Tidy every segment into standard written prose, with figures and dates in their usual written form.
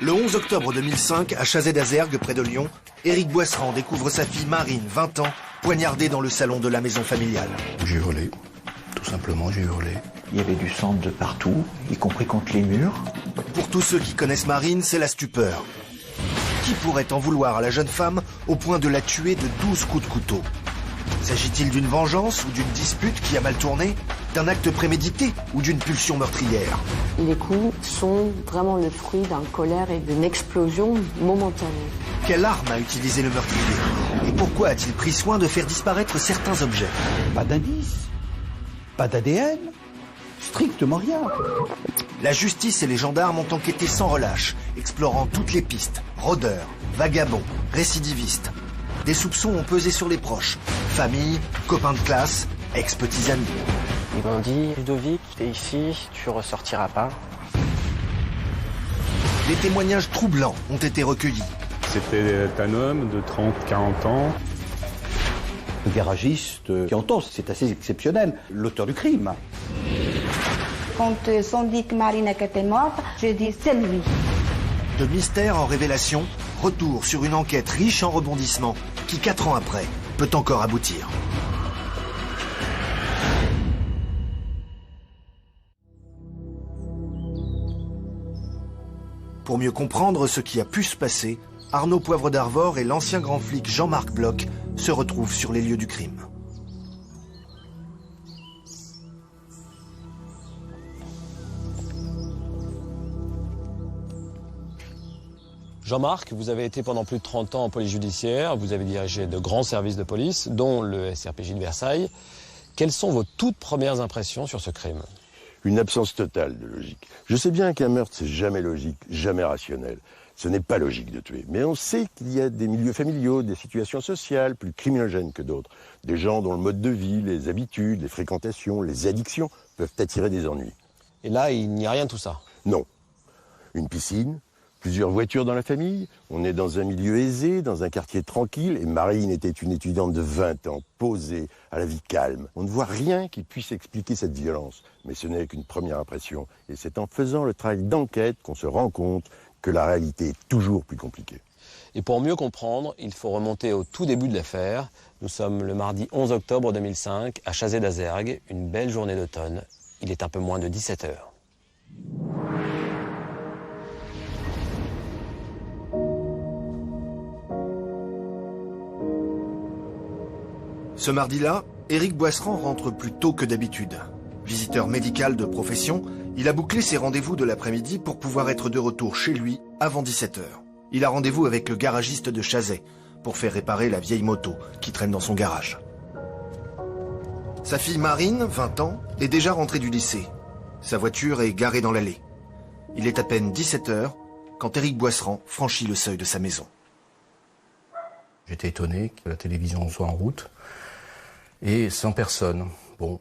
Le 11 octobre 2005, à Chazay-d'Azergues, près de Lyon, Éric Boisserand découvre sa fille Marine, 20 ans, poignardée dans le salon de la maison familiale. J'ai hurlé, tout simplement j'ai hurlé. Il y avait du sang de partout, y compris contre les murs. Pour tous ceux qui connaissent Marine, c'est la stupeur. Qui pourrait en vouloir à la jeune femme au point de la tuer de 12 coups de couteau? S'agit-il d'une vengeance ou d'une dispute qui a mal tourné? D'un acte prémédité ou d'une pulsion meurtrière? Les coups sont vraiment le fruit d'une colère et d'une explosion momentanée. Quelle arme a utilisé le meurtrier? Et pourquoi a-t-il pris soin de faire disparaître certains objets? Pas d'indice, pas d'ADN, strictement rien. La justice et les gendarmes ont enquêté sans relâche, explorant toutes les pistes. Rôdeurs, vagabonds, récidivistes. Des soupçons ont pesé sur les proches. Famille, copains de classe, ex-petits amis. Ils m'ont dit, Ludovic, t'es ici, tu ressortiras pas. Les témoignages troublants ont été recueillis. C'était un homme de 30-40 ans. Le garagiste qui entend, c'est assez exceptionnel, l'auteur du crime. Quand ils ont dit que Marine était morte, j'ai dit c'est lui. De mystère en révélation, retour sur une enquête riche en rebondissements qui, 4 ans après, peut encore aboutir. Pour mieux comprendre ce qui a pu se passer, Arnaud Poivre d'Arvor et l'ancien grand flic Jean-Marc Bloch se retrouvent sur les lieux du crime. Jean-Marc, vous avez été pendant plus de 30 ans en police judiciaire, vous avez dirigé de grands services de police, dont le SRPJ de Versailles. Quelles sont vos toutes premières impressions sur ce crime? Une absence totale de logique. Je sais bien qu'un meurtre, c'est jamais logique, jamais rationnel. Ce n'est pas logique de tuer. Mais on sait qu'il y a des milieux familiaux, des situations sociales plus criminogènes que d'autres. Des gens dont le mode de vie, les habitudes, les fréquentations, les addictions peuvent attirer des ennuis. Et là, il n'y a rien de tout ça? Non. Une piscine, plusieurs voitures dans la famille, on est dans un milieu aisé, dans un quartier tranquille, et Marine était une étudiante de 20 ans, posée, à la vie calme. On ne voit rien qui puisse expliquer cette violence, mais ce n'est qu'une première impression. Et c'est en faisant le travail d'enquête qu'on se rend compte que la réalité est toujours plus compliquée. Et pour mieux comprendre, il faut remonter au tout début de l'affaire. Nous sommes le mardi 11 octobre 2005, à Chazay-d'Azergues, une belle journée d'automne. Il est un peu moins de 17 h. Ce mardi-là, Éric Boisserand rentre plus tôt que d'habitude. Visiteur médical de profession, il a bouclé ses rendez-vous de l'après-midi pour pouvoir être de retour chez lui avant 17 h. Il a rendez-vous avec le garagiste de Chazay pour faire réparer la vieille moto qui traîne dans son garage. Sa fille Marine, 20 ans, est déjà rentrée du lycée. Sa voiture est garée dans l'allée. Il est à peine 17 h quand Éric Boisserand franchit le seuil de sa maison. J'étais étonné que la télévision soit en route et sans personne. Bon,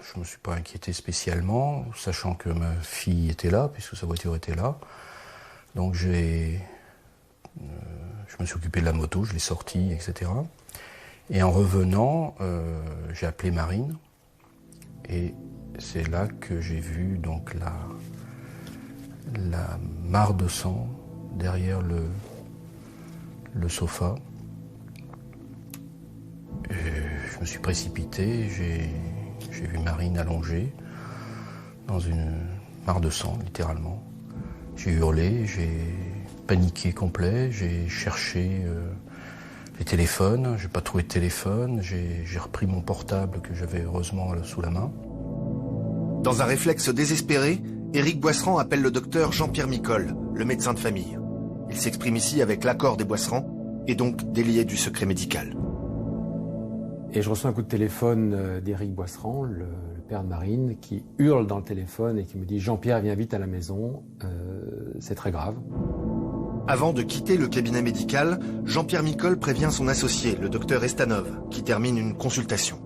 je ne me suis pas inquiété spécialement, sachant que ma fille était là, puisque sa voiture était là. Donc je me suis occupé de la moto, je l'ai sortie, etc. Et en revenant, j'ai appelé Marine. Et c'est là que j'ai vu donc la mare de sang derrière le sofa. Et je me suis précipité, j'ai vu Marine allongée dans une mare de sang, littéralement. J'ai hurlé, j'ai paniqué complet, j'ai cherché les téléphones, j'ai pas trouvé de téléphone, j'ai repris mon portable que j'avais heureusement sous la main. Dans un réflexe désespéré, Éric Boisserand appelle le docteur Jean-Pierre Micol, le médecin de famille. Il s'exprime ici avec l'accord des Boisserand et donc délié du secret médical. Et je reçois un coup de téléphone d'Éric Boisserand, le père de Marine, qui hurle dans le téléphone et qui me dit « Jean-Pierre, viens vite à la maison, c'est très grave ». Avant de quitter le cabinet médical, Jean-Pierre Micol prévient son associé, le docteur Estanov, qui termine une consultation.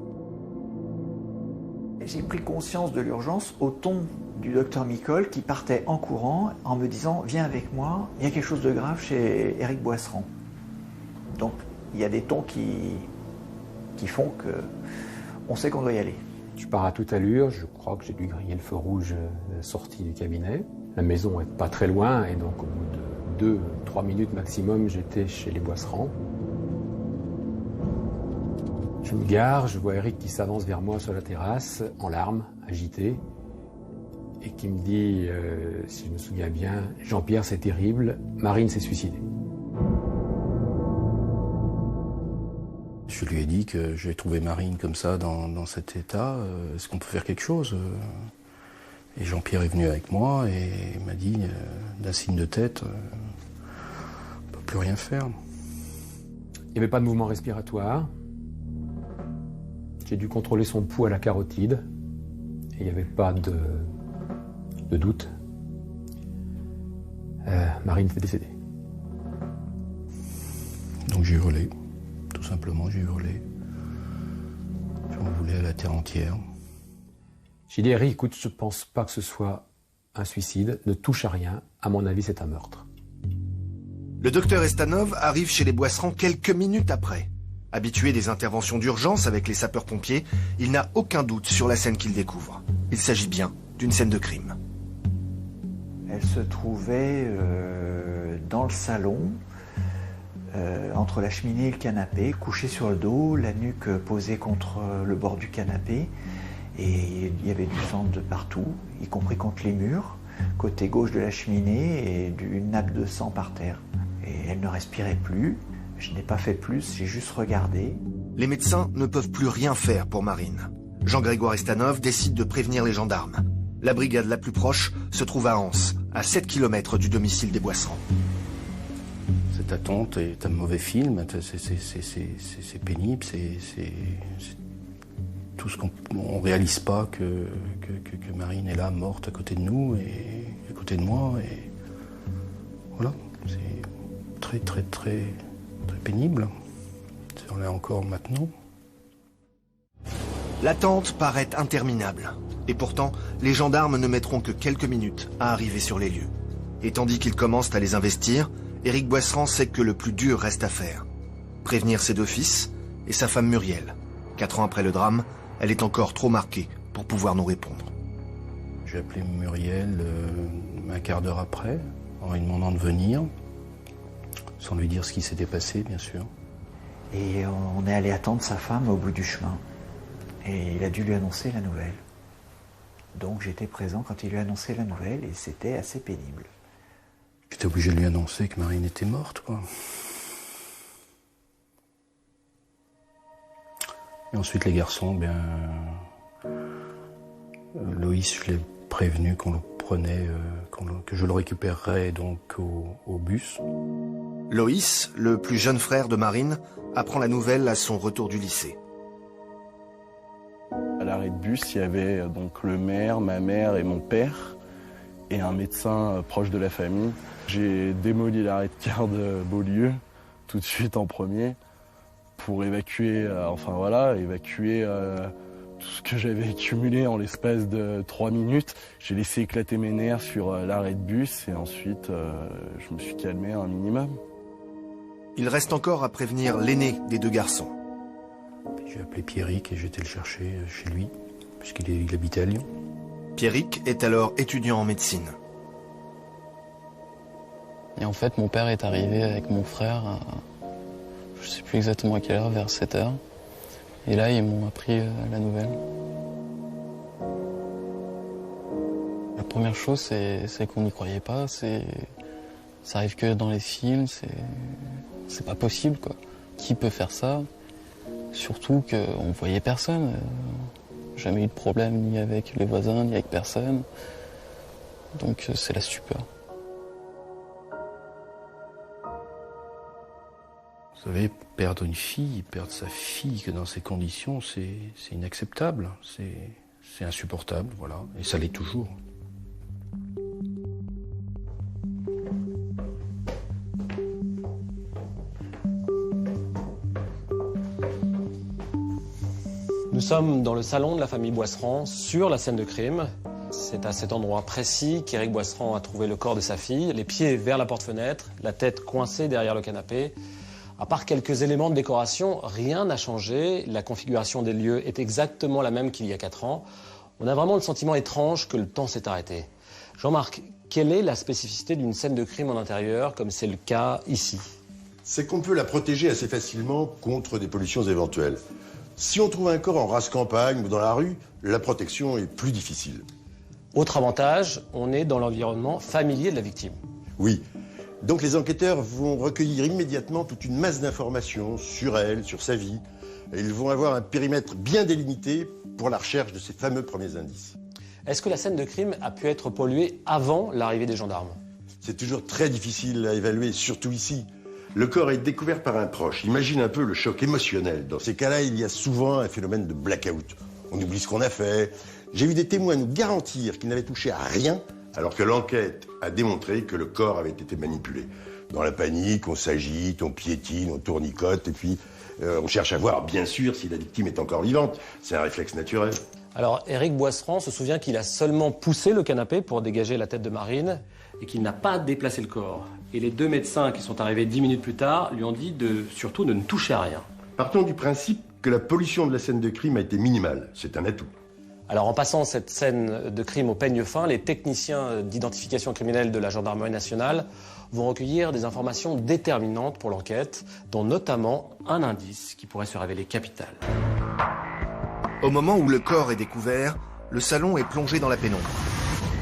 J'ai pris conscience de l'urgence au ton du docteur Micol qui partait en courant en me disant « Viens avec moi, il y a quelque chose de grave chez Éric Boisserand ». Donc il y a des tons qui font qu'on sait qu'on doit y aller. Je pars à toute allure, je crois que j'ai dû griller le feu rouge sorti du cabinet. La maison est pas très loin et donc au bout de 2-3 minutes maximum, j'étais chez les Boisserand. Je me gare, je vois Eric qui s'avance vers moi sur la terrasse, en larmes, agité, et qui me dit, si je me souviens bien, « Jean-Pierre, c'est terrible, Marine s'est suicidée. » Je lui ai dit que j'ai trouvé Marine comme ça, dans cet état, est-ce qu'on peut faire quelque chose? Et Jean-Pierre est venu avec moi et m'a dit, d'un signe de tête, on ne peut plus rien faire. Il n'y avait pas de mouvement respiratoire. J'ai dû contrôler son pouls à la carotide. Et il n'y avait pas de doute. Marine était décédée. Donc j'ai hurlé, tout simplement j'ai hurlé. J'en voulais à la terre entière. J'ai dit, Eric, écoute, je ne pense pas que ce soit un suicide, ne touche à rien, à mon avis c'est un meurtre. Le docteur Estanov arrive chez les Boisserand quelques minutes après. Habitué des interventions d'urgence avec les sapeurs-pompiers, il n'a aucun doute sur la scène qu'il découvre. Il s'agit bien d'une scène de crime. Elle se trouvait dans le salon, entre la cheminée et le canapé, couchée sur le dos, la nuque posée contre le bord du canapé. Et il y avait du sang de partout, y compris contre les murs, côté gauche de la cheminée, et une nappe de sang par terre. Et elle ne respirait plus. Je n'ai pas fait plus, j'ai juste regardé. Les médecins ne peuvent plus rien faire pour Marine. Jean-Grégoire Estanov décide de prévenir les gendarmes. La brigade la plus proche se trouve à Anse, à 7 km du domicile des Boisserand. Cette attente est un mauvais film, c'est pénible, c'est tout ce qu'on ne réalise pas que Marine est là, morte à côté de nous et à côté de moi. Et voilà, c'est très pénible. On est encore maintenant. L'attente paraît interminable. Et pourtant, les gendarmes ne mettront que quelques minutes à arriver sur les lieux. Et tandis qu'ils commencent à les investir, Eric Boisserand sait que le plus dur reste à faire. Prévenir ses 2 fils et sa femme Muriel. 4 ans après le drame, elle est encore trop marquée pour pouvoir nous répondre. J'ai appelé Muriel un quart d'heure après, en lui demandant de venir, sans lui dire ce qui s'était passé, bien sûr. Et on est allé attendre sa femme au bout du chemin. Et il a dû lui annoncer la nouvelle. Donc j'étais présent quand il lui a annoncé la nouvelle et c'était assez pénible. J'étais obligé de lui annoncer que Marine était morte, quoi. Et ensuite les garçons, Loïs, je l'ai prévenu qu'on le prenait, que je le récupérerais donc au bus. Loïs, le plus jeune frère de Marine, apprend la nouvelle à son retour du lycée. À l'arrêt de bus, il y avait donc le maire, ma mère et mon père, et un médecin proche de la famille. J'ai démoli l'arrêt de car de Beaulieu, tout de suite en premier, pour évacuer, tout ce que j'avais accumulé en l'espace de 3 minutes. J'ai laissé éclater mes nerfs sur l'arrêt de bus, et ensuite, je me suis calmé un minimum. Il reste encore à prévenir l'aîné des 2 garçons. J'ai appelé Pierrick et j'ai été le chercher chez lui, puisqu'il habitait à Lyon. Pierrick est alors étudiant en médecine. Et en fait, mon père est arrivé avec mon frère, je ne sais plus exactement à quelle heure, vers 7h. Et là, ils m'ont appris la nouvelle. La première chose, c'est qu'on n'y croyait pas. Ça arrive que dans les films, c'est pas possible, quoi. Qui peut faire ça? Surtout qu'on ne voyait personne. Jamais eu de problème ni avec les voisins, ni avec personne. Donc c'est la stupeur. Vous savez, perdre une fille, perdre sa fille que dans ces conditions, c'est inacceptable. C'est insupportable, voilà. Et ça l'est toujours. Nous sommes dans le salon de la famille Boisserand, sur la scène de crime. C'est à cet endroit précis qu'Éric Boisserand a trouvé le corps de sa fille, les pieds vers la porte-fenêtre, la tête coincée derrière le canapé. À part quelques éléments de décoration, rien n'a changé. La configuration des lieux est exactement la même qu'il y a 4 ans. On a vraiment le sentiment étrange que le temps s'est arrêté. Jean-Marc, quelle est la spécificité d'une scène de crime en intérieur, comme c'est le cas ici? C'est qu'on peut la protéger assez facilement contre des pollutions éventuelles. Si on trouve un corps en rase campagne ou dans la rue, la protection est plus difficile. Autre avantage, on est dans l'environnement familier de la victime. Oui. Donc les enquêteurs vont recueillir immédiatement toute une masse d'informations sur elle, sur sa vie. Et ils vont avoir un périmètre bien délimité pour la recherche de ces fameux premiers indices. Est-ce que la scène de crime a pu être polluée avant l'arrivée des gendarmes? C'est toujours très difficile à évaluer, surtout ici. Le corps est découvert par un proche. Imagine un peu le choc émotionnel. Dans ces cas-là, il y a souvent un phénomène de blackout. On oublie ce qu'on a fait. J'ai vu des témoins nous garantir qu'ils n'avaient touché à rien, alors que l'enquête a démontré que le corps avait été manipulé. Dans la panique, on s'agite, on piétine, on tournicote, et puis on cherche à voir, bien sûr, si la victime est encore vivante. C'est un réflexe naturel. Alors, Éric Boisserand se souvient qu'il a seulement poussé le canapé pour dégager la tête de Marine et qu'il n'a pas déplacé le corps. Et les 2 médecins qui sont arrivés 10 minutes plus tard lui ont dit surtout de ne toucher à rien. Partons du principe que la pollution de la scène de crime a été minimale. C'est un atout. Alors, en passant cette scène de crime au peigne fin, les techniciens d'identification criminelle de la Gendarmerie nationale vont recueillir des informations déterminantes pour l'enquête, dont notamment un indice qui pourrait se révéler capital. Au moment où le corps est découvert, le salon est plongé dans la pénombre.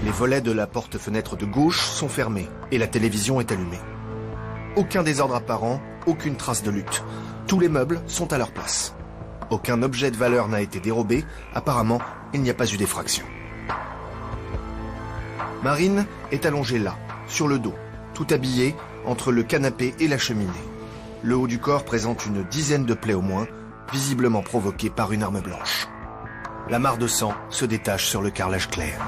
Les volets de la porte-fenêtre de gauche sont fermés et la télévision est allumée. Aucun désordre apparent, aucune trace de lutte. Tous les meubles sont à leur place. Aucun objet de valeur n'a été dérobé. Apparemment, il n'y a pas eu d'effraction. Marine est allongée là, sur le dos, tout habillée, entre le canapé et la cheminée. Le haut du corps présente une dizaine de plaies au moins, visiblement provoquées par une arme blanche. La mare de sang se détache sur le carrelage clair.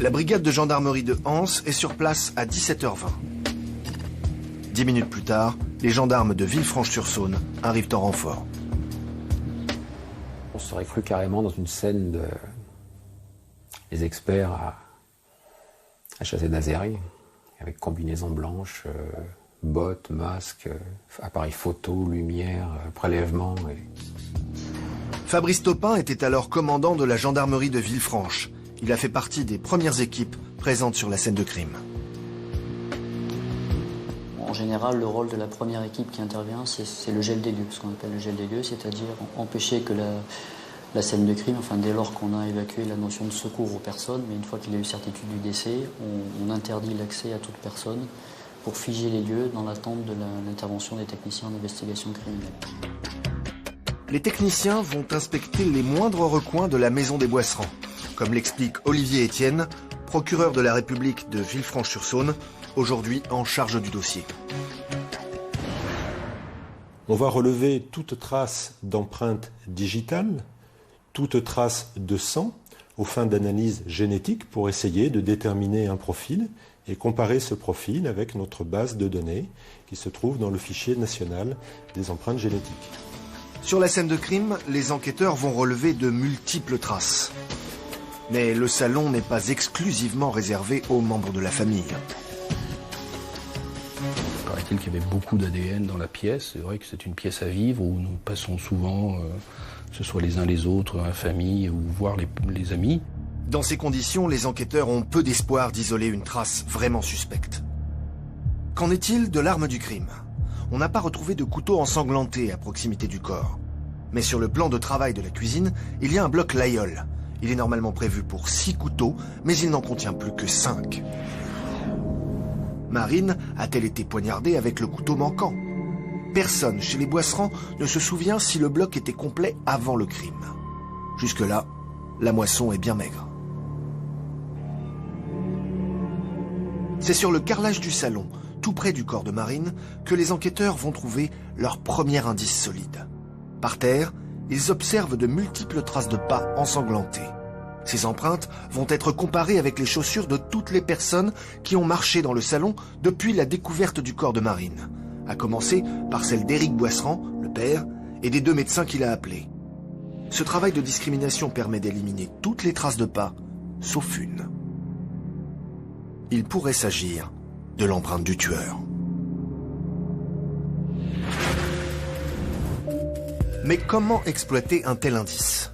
La brigade de gendarmerie de Anse est sur place à 17h20. 10 minutes plus tard, les gendarmes de Villefranche-sur-Saône arrivent en renfort. On serait cru carrément dans une scène de... Les experts à chasser d'Azéry, avec combinaison blanche, bottes, masques, appareil photo, lumière, prélèvement. Fabrice Topin était alors commandant de la gendarmerie de Villefranche. Il a fait partie des premières équipes présentes sur la scène de crime. En général, le rôle de la première équipe qui intervient, c'est le gel des lieux, ce qu'on appelle le gel des lieux, c'est-à-dire empêcher que la scène de crime, enfin dès lors qu'on a évacué la notion de secours aux personnes, mais une fois qu'il y a eu certitude du décès, on interdit l'accès à toute personne pour figer les lieux dans l'attente de l'intervention des techniciens d'investigation criminelle. Les techniciens vont inspecter les moindres recoins de la maison des Boisserands, comme l'explique Olivier Etienne, procureur de la République de Villefranche-sur-Saône, aujourd'hui en charge du dossier. On va relever toute trace d'empreinte digitale, toute trace de sang, aux fins d'analyse génétique pour essayer de déterminer un profil et comparer ce profil avec notre base de données qui se trouve dans le fichier national des empreintes génétiques. Sur la scène de crime, les enquêteurs vont relever de multiples traces. Mais le salon n'est pas exclusivement réservé aux membres de la famille. Paraît-il qu'il y avait beaucoup d'ADN dans la pièce. C'est vrai que c'est une pièce à vivre où nous passons souvent, que ce soit les uns les autres dans la famille ou voir les amis. Dans ces conditions, les enquêteurs ont peu d'espoir d'isoler une trace vraiment suspecte. Qu'en est-il de l'arme du crime? On n'a pas retrouvé de couteau ensanglanté à proximité du corps. Mais sur le plan de travail de la cuisine, il y a un bloc Laïol. Il est normalement prévu pour 6 couteaux, mais il n'en contient plus que 5. Marine a-t-elle été poignardée avec le couteau manquant? Personne chez les Boisserands ne se souvient si le bloc était complet avant le crime. Jusque-là, la moisson est bien maigre. C'est sur le carrelage du salon, tout près du corps de Marine, que les enquêteurs vont trouver leur premier indice solide. Par terre, ils observent de multiples traces de pas ensanglantées. Ces empreintes vont être comparées avec les chaussures de toutes les personnes qui ont marché dans le salon depuis la découverte du corps de Marine, à commencer par celle d'Éric Boisserand, le père, et des 2 médecins qu'il a appelés. Ce travail de discrimination permet d'éliminer toutes les traces de pas, sauf une. Il pourrait s'agir de l'empreinte du tueur. Mais comment exploiter un tel indice?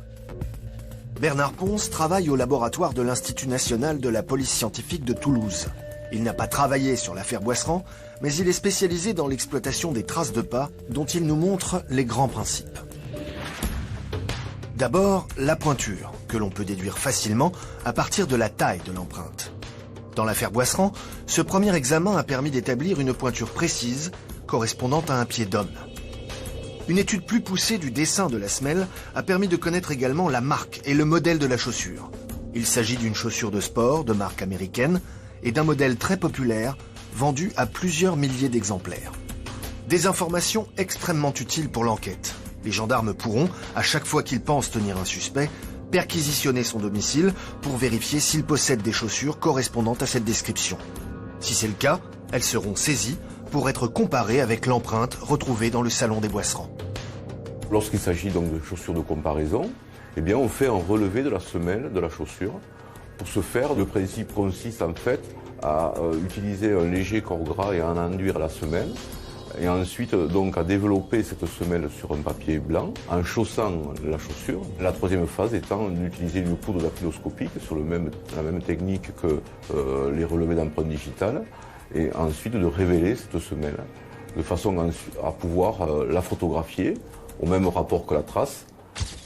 Bernard Ponce travaille au laboratoire de l'Institut national de la police scientifique de Toulouse. Il n'a pas travaillé sur l'affaire Boisserand, mais il est spécialisé dans l'exploitation des traces de pas dont il nous montre les grands principes. D'abord, la pointure, que l'on peut déduire facilement à partir de la taille de l'empreinte. Dans l'affaire Boisserand, ce premier examen a permis d'établir une pointure précise correspondant à un pied d'homme. Une étude plus poussée du dessin de la semelle a permis de connaître également la marque et le modèle de la chaussure. Il s'agit d'une chaussure de sport de marque américaine et d'un modèle très populaire vendu à plusieurs milliers d'exemplaires. Des informations extrêmement utiles pour l'enquête. Les gendarmes pourront, à chaque fois qu'ils pensent tenir un suspect, perquisitionner son domicile pour vérifier s'il possède des chaussures correspondant à cette description. Si c'est le cas, elles seront saisies pour être comparées avec l'empreinte retrouvée dans le salon des Boisserands. Lorsqu'il s'agit donc de chaussures de comparaison, eh bien on fait un relevé de la semelle de la chaussure. Pour ce faire, le principe consiste en fait à utiliser un léger corps gras et à en enduire la semelle. Et ensuite donc à développer cette semelle sur un papier blanc en chaussant la chaussure. La troisième phase étant d'utiliser une poudre dactyloscopique sur la même technique que les relevés d'empreintes digitales et ensuite de révéler cette semelle de façon à pouvoir la photographier au même rapport que la trace.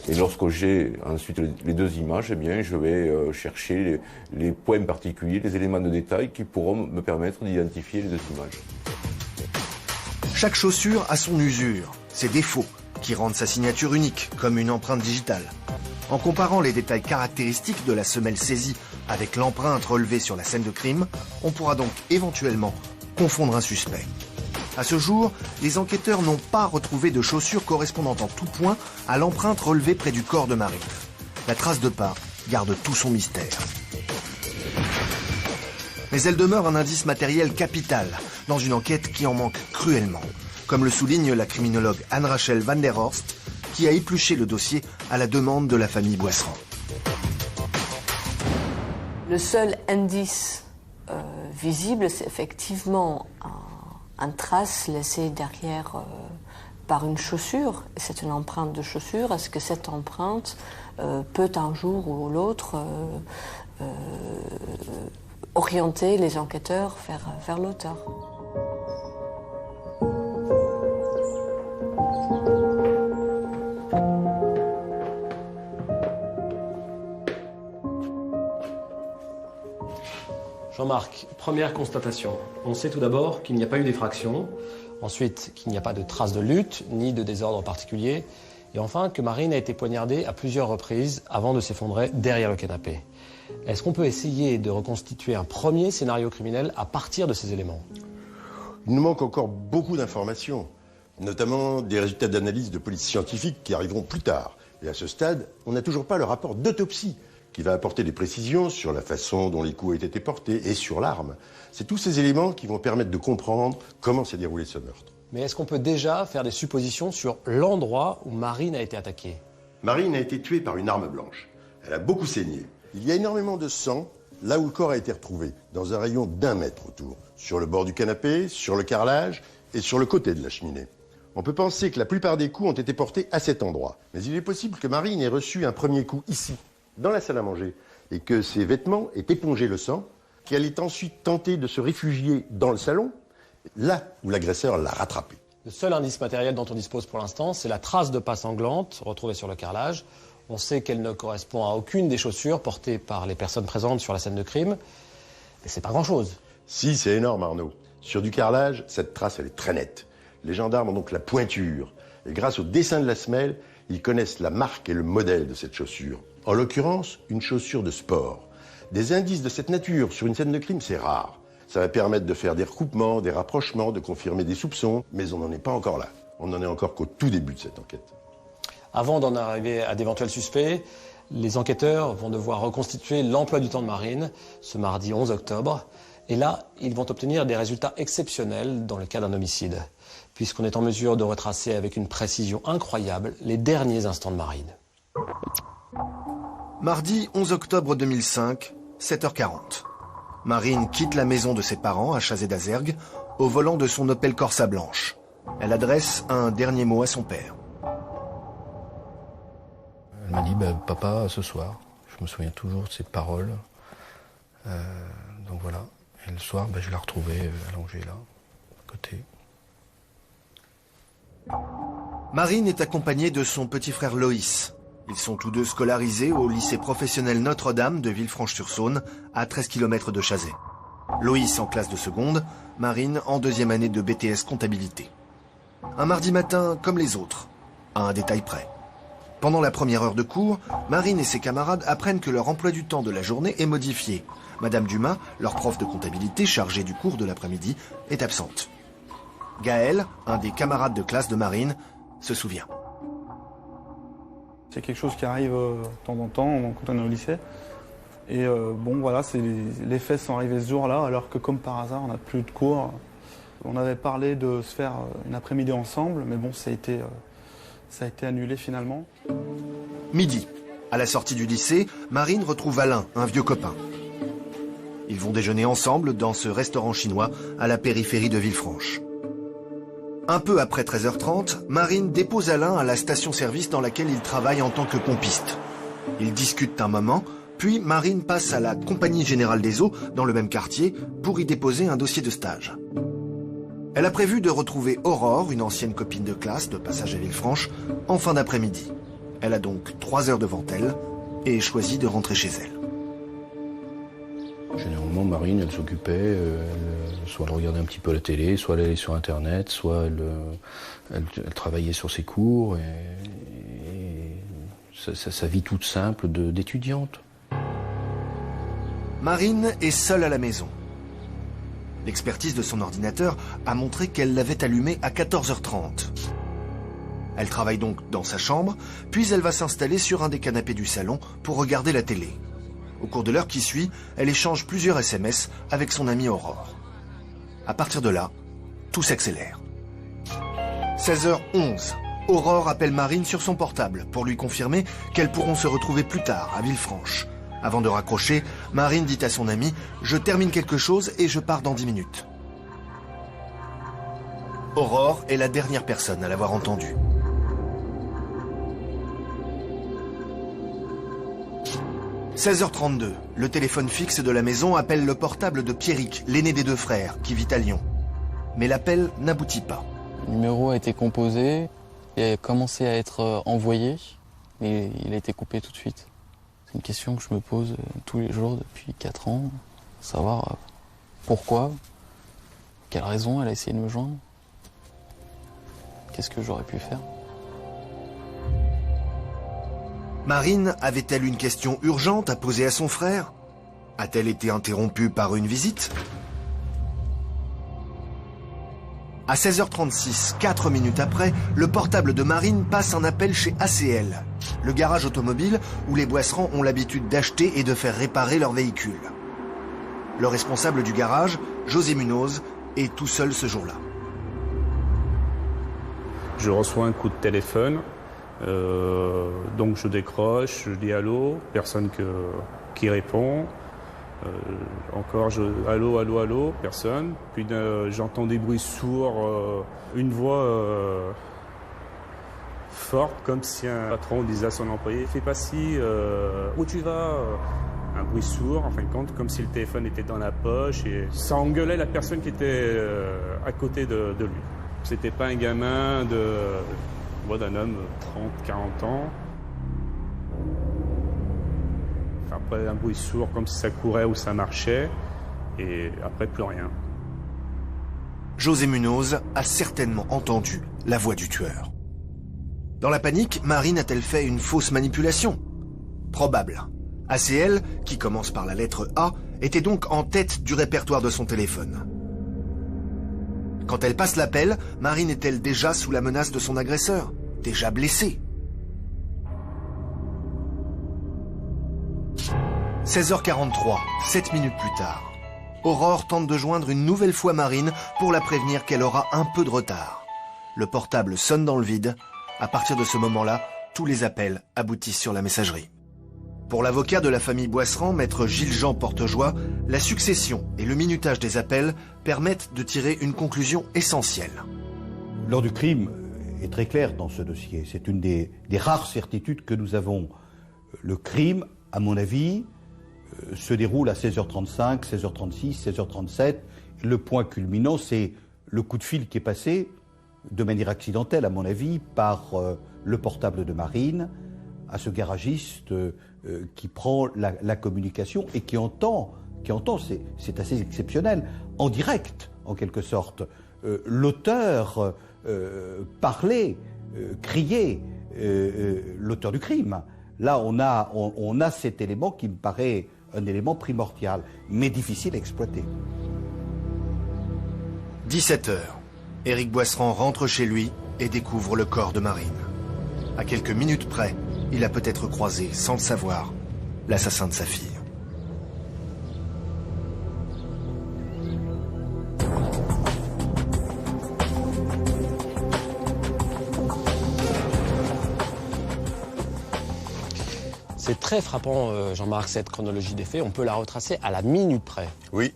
Et lorsque j'ai ensuite les deux images, eh bien, je vais chercher les points particuliers, les éléments de détail qui pourront me permettre d'identifier les deux images. Chaque chaussure a son usure, ses défauts, qui rendent sa signature unique, comme une empreinte digitale. En comparant les détails caractéristiques de la semelle saisie avec l'empreinte relevée sur la scène de crime, on pourra donc éventuellement confondre un suspect. À ce jour, les enquêteurs n'ont pas retrouvé de chaussures correspondant en tout point à l'empreinte relevée près du corps de Marine. La trace de pas garde tout son mystère. Mais elle demeure un indice matériel capital dans une enquête qui en manque cruellement, comme le souligne la criminologue Anne-Rachel van der Horst, qui a épluché le dossier à la demande de la famille Boisserand. Le seul indice visible, c'est effectivement une trace laissée derrière par une chaussure. C'est une empreinte de chaussure. Est-ce que cette empreinte peut un jour ou l'autre orienter les enquêteurs vers l'auteur? Jean-Marc, première constatation. On sait tout d'abord qu'il n'y a pas eu d'effraction, ensuite qu'il n'y a pas de traces de lutte, ni de désordre particulier, et enfin que Marine a été poignardée à plusieurs reprises avant de s'effondrer derrière le canapé. Est-ce qu'on peut essayer de reconstituer un premier scénario criminel à partir de ces éléments? Il nous manque encore beaucoup d'informations, notamment des résultats d'analyse de police scientifique qui arriveront plus tard. Et à ce stade, on n'a toujours pas le rapport d'autopsie qui va apporter des précisions sur la façon dont les coups ont été portés et sur l'arme. C'est tous ces éléments qui vont permettre de comprendre comment s'est déroulé ce meurtre. Mais est-ce qu'on peut déjà faire des suppositions sur l'endroit où Marine a été attaquée? Marine a été tuée par une arme blanche. Elle a beaucoup saigné. Il y a énormément de sang là où le corps a été retrouvé, dans un rayon d'1 mètre autour, sur le bord du canapé, sur le carrelage et sur le côté de la cheminée. On peut penser que la plupart des coups ont été portés à cet endroit. Mais il est possible que Marine ait reçu un premier coup ici, dans la salle à manger, et que ses vêtements aient épongé le sang, qu'elle ait ensuite tenté de se réfugier dans le salon, là où l'agresseur l'a rattrapée. Le seul indice matériel dont on dispose pour l'instant, c'est la trace de pas sanglante retrouvée sur le carrelage. On sait qu'elle ne correspond à aucune des chaussures portées par les personnes présentes sur la scène de crime, mais c'est pas grand-chose. Si, c'est énorme, Arnaud. Sur du carrelage, cette trace, elle est très nette. Les gendarmes ont donc la pointure, et grâce au dessin de la semelle, ils connaissent la marque et le modèle de cette chaussure. En l'occurrence, une chaussure de sport. Des indices de cette nature sur une scène de crime, c'est rare. Ça va permettre de faire des recoupements, des rapprochements, de confirmer des soupçons, mais on n'en est pas encore là. On n'en est encore qu'au tout début de cette enquête. Avant d'en arriver à d'éventuels suspects, les enquêteurs vont devoir reconstituer l'emploi du temps de Marine ce mardi 11 octobre. Et là, ils vont obtenir des résultats exceptionnels dans le cas d'un homicide, puisqu'on est en mesure de retracer avec une précision incroyable les derniers instants de Marine. Mardi 11 octobre 2005, 7h40. Marine quitte la maison de ses parents à Chazé-d'Azergues au volant de son Opel Corsa blanche. Elle adresse un dernier mot à son père. Elle m'a dit dit papa ce soir. Je me souviens toujours de ces paroles. Donc voilà. Et le soir, je l'ai retrouvée allongée là, à côté. Marine est accompagnée de son petit frère Loïs. Ils sont tous deux scolarisés au lycée professionnel Notre-Dame de Villefranche-sur-Saône, à 13 km de Chazay. Loïs en classe de seconde, Marine en 2e année de BTS comptabilité. Un mardi matin comme les autres, à un détail près. Pendant la première heure de cours, Marine et ses camarades apprennent que leur emploi du temps de la journée est modifié. Madame Dumas, leur prof de comptabilité chargée du cours de l'après-midi, est absente. Gaël, un des camarades de classe de Marine, se souvient. C'est quelque chose qui arrive de temps en temps quand on est au lycée. Et voilà, les faits sont arrivés ce jour-là, alors que comme par hasard, on n'a plus de cours. On avait parlé de se faire une après-midi ensemble, mais bon, ça a été annulé finalement. Midi. À la sortie du lycée, Marine retrouve Alain, un vieux copain. Ils vont déjeuner ensemble dans ce restaurant chinois à la périphérie de Villefranche. Un peu après 13h30, Marine dépose Alain à la station-service dans laquelle il travaille en tant que pompiste. Ils discutent un moment, puis Marine passe à la Compagnie Générale des Eaux, dans le même quartier, pour y déposer un dossier de stage. Elle a prévu de retrouver Aurore, une ancienne copine de classe de passage à Villefranche, en fin d'après-midi. Elle a donc 3 heures devant elle et choisit de rentrer chez elle. Généralement, Marine, elle s'occupait, soit elle regardait un petit peu la télé, soit elle allait sur Internet, soit elle travaillait sur ses cours, et sa vie toute simple d'étudiante. Marine est seule à la maison. L'expertise de son ordinateur a montré qu'elle l'avait allumé à 14h30. Elle travaille donc dans sa chambre, puis elle va s'installer sur un des canapés du salon pour regarder la télé. Au cours de l'heure qui suit, elle échange plusieurs SMS avec son amie Aurore. À partir de là, tout s'accélère. 16h11, Aurore appelle Marine sur son portable pour lui confirmer qu'elles pourront se retrouver plus tard à Villefranche. Avant de raccrocher, Marine dit à son amie « Je termine quelque chose et je pars dans 10 minutes ». Aurore est la dernière personne à l'avoir entendue. « 16h32, le téléphone fixe de la maison appelle le portable de Pierrick, l'aîné des 2 frères, qui vit à Lyon. Mais l'appel n'aboutit pas. Le numéro a été composé et a commencé à être envoyé, mais il a été coupé tout de suite. C'est une question que je me pose tous les jours depuis 4 ans, savoir pourquoi, quelle raison elle a essayé de me joindre, qu'est-ce que j'aurais pu faire. Marine avait-elle une question urgente à poser à son frère? A-t-elle été interrompue par une visite? À 16h36, 4 minutes après, le portable de Marine passe un appel chez ACL, le garage automobile où les Boisserand ont l'habitude d'acheter et de faire réparer leurs véhicules. Le responsable du garage, José Munoz, est tout seul ce jour-là. Je reçois un coup de téléphone. Donc je décroche, je dis allô, personne qui répond. Encore allô, allô, allô, personne. Puis j'entends des bruits sourds, une voix forte, comme si un patron disait à son employé « Fais pas ci, où tu vas ?» Un bruit sourd, en fin de compte, comme si le téléphone était dans la poche, et ça engueulait la personne qui était à côté de lui. C'était pas un gamin d'un homme 30-40 ans. Après un bruit sourd comme si ça courait ou ça marchait, et après plus rien. José Munoz a certainement entendu la voix du tueur. Dans la panique, Marine a-t-elle fait une fausse manipulation? Probable. ACL, qui commence par la lettre A, était donc en tête du répertoire de son téléphone. Quand elle passe l'appel, Marine est-elle déjà sous la menace de son agresseur? Déjà blessée? 16h43, 7 minutes plus tard. Aurore tente de joindre une nouvelle fois Marine pour la prévenir qu'elle aura un peu de retard. Le portable sonne dans le vide. À partir de ce moment-là, tous les appels aboutissent sur la messagerie. Pour l'avocat de la famille Boisserand, maître Gilles-Jean Portejoie, la succession et le minutage des appels permettent de tirer une conclusion essentielle. L'heure du crime est très claire dans ce dossier. C'est une des rares certitudes que nous avons Le crime, à mon avis, se déroule à 16h35, 16h36, 16h37. Le point culminant, c'est le coup de fil qui est passé, de manière accidentelle, à mon avis, par le portable de Marine, à ce garagiste qui prend la communication et qui entend, c'est assez exceptionnel, en direct, en quelque sorte, l'auteur parler, crier, l'auteur du crime. Là, on a cet élément qui me paraît un élément primordial, mais difficile à exploiter. 17h. Éric Boisserand rentre chez lui et découvre le corps de Marine. À quelques minutes près, il a peut-être croisé, sans le savoir, l'assassin de sa fille. C'est très frappant, Jean-Marc, cette chronologie des faits. On peut la retracer à la minute près. Oui,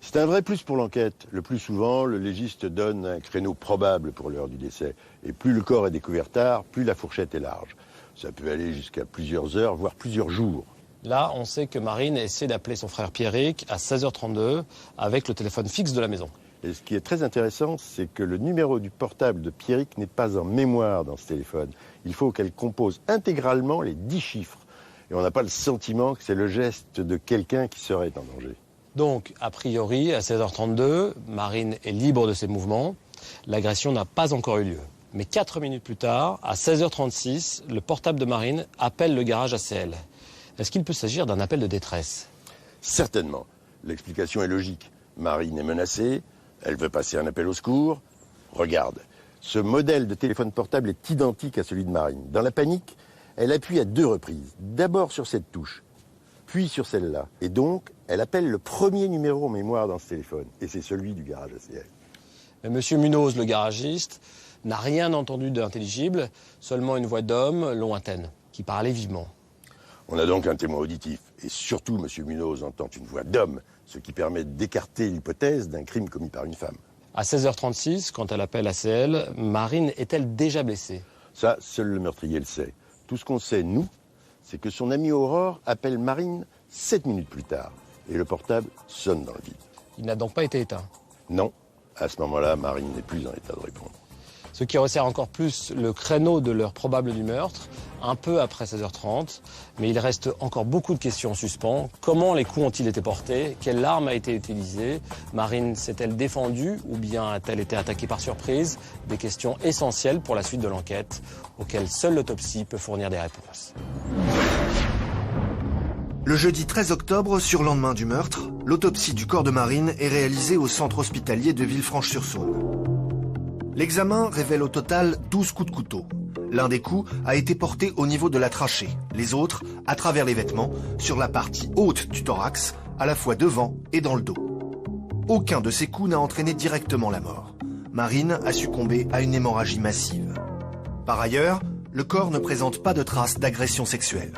c'est un vrai plus pour l'enquête. Le plus souvent, le légiste donne un créneau probable pour l'heure du décès. Et plus le corps est découvert tard, plus la fourchette est large. Ça peut aller jusqu'à plusieurs heures, voire plusieurs jours. Là, on sait que Marine essaie d'appeler son frère Pierrick à 16h32 avec le téléphone fixe de la maison. Et ce qui est très intéressant, c'est que le numéro du portable de Pierrick n'est pas en mémoire dans ce téléphone. Il faut qu'elle compose intégralement les 10 chiffres. Et on n'a pas le sentiment que c'est le geste de quelqu'un qui serait en danger. Donc, a priori, à 16h32, Marine est libre de ses mouvements. L'agression n'a pas encore eu lieu. Mais 4 minutes plus tard, à 16h36, le portable de Marine appelle le garage ACL. Est-ce qu'il peut s'agir d'un appel de détresse? Certainement. L'explication est logique. Marine est menacée, elle veut passer un appel au secours. Regarde, ce modèle de téléphone portable est identique à celui de Marine. Dans la panique, elle appuie à 2 reprises. D'abord sur cette touche, puis sur celle-là. Et donc, elle appelle le premier numéro en mémoire dans ce téléphone. Et c'est celui du garage ACL. Mais Monsieur Munoz, le garagiste, n'a rien entendu d'intelligible, seulement une voix d'homme lointaine, qui parlait vivement. On a donc un témoin auditif. Et surtout, M. Munoz entend une voix d'homme, ce qui permet d'écarter l'hypothèse d'un crime commis par une femme. À 16h36, quand elle appelle ACL, Marine est-elle déjà blessée? Ça, seul le meurtrier le sait. Tout ce qu'on sait, nous, c'est que son amie Aurore appelle Marine 7 minutes plus tard. Et le portable sonne dans le vide. Il n'a donc pas été éteint? Non. À ce moment-là, Marine n'est plus en état de répondre. Ce qui resserre encore plus le créneau de l'heure probable du meurtre, un peu après 16h30. Mais il reste encore beaucoup de questions en suspens. Comment les coups ont-ils été portés? Quelle arme a été utilisée? Marine s'est-elle défendue ou bien a-t-elle été attaquée par surprise? Des questions essentielles pour la suite de l'enquête, auxquelles seule l'autopsie peut fournir des réponses. Le jeudi 13 octobre, surlendemain du meurtre, l'autopsie du corps de Marine est réalisée au centre hospitalier de Villefranche-sur-Saône. L'examen révèle au total 12 coups de couteau. L'un des coups a été porté au niveau de la trachée, les autres à travers les vêtements, sur la partie haute du thorax, à la fois devant et dans le dos. Aucun de ces coups n'a entraîné directement la mort. Marine a succombé à une hémorragie massive. Par ailleurs, le corps ne présente pas de traces d'agression sexuelle.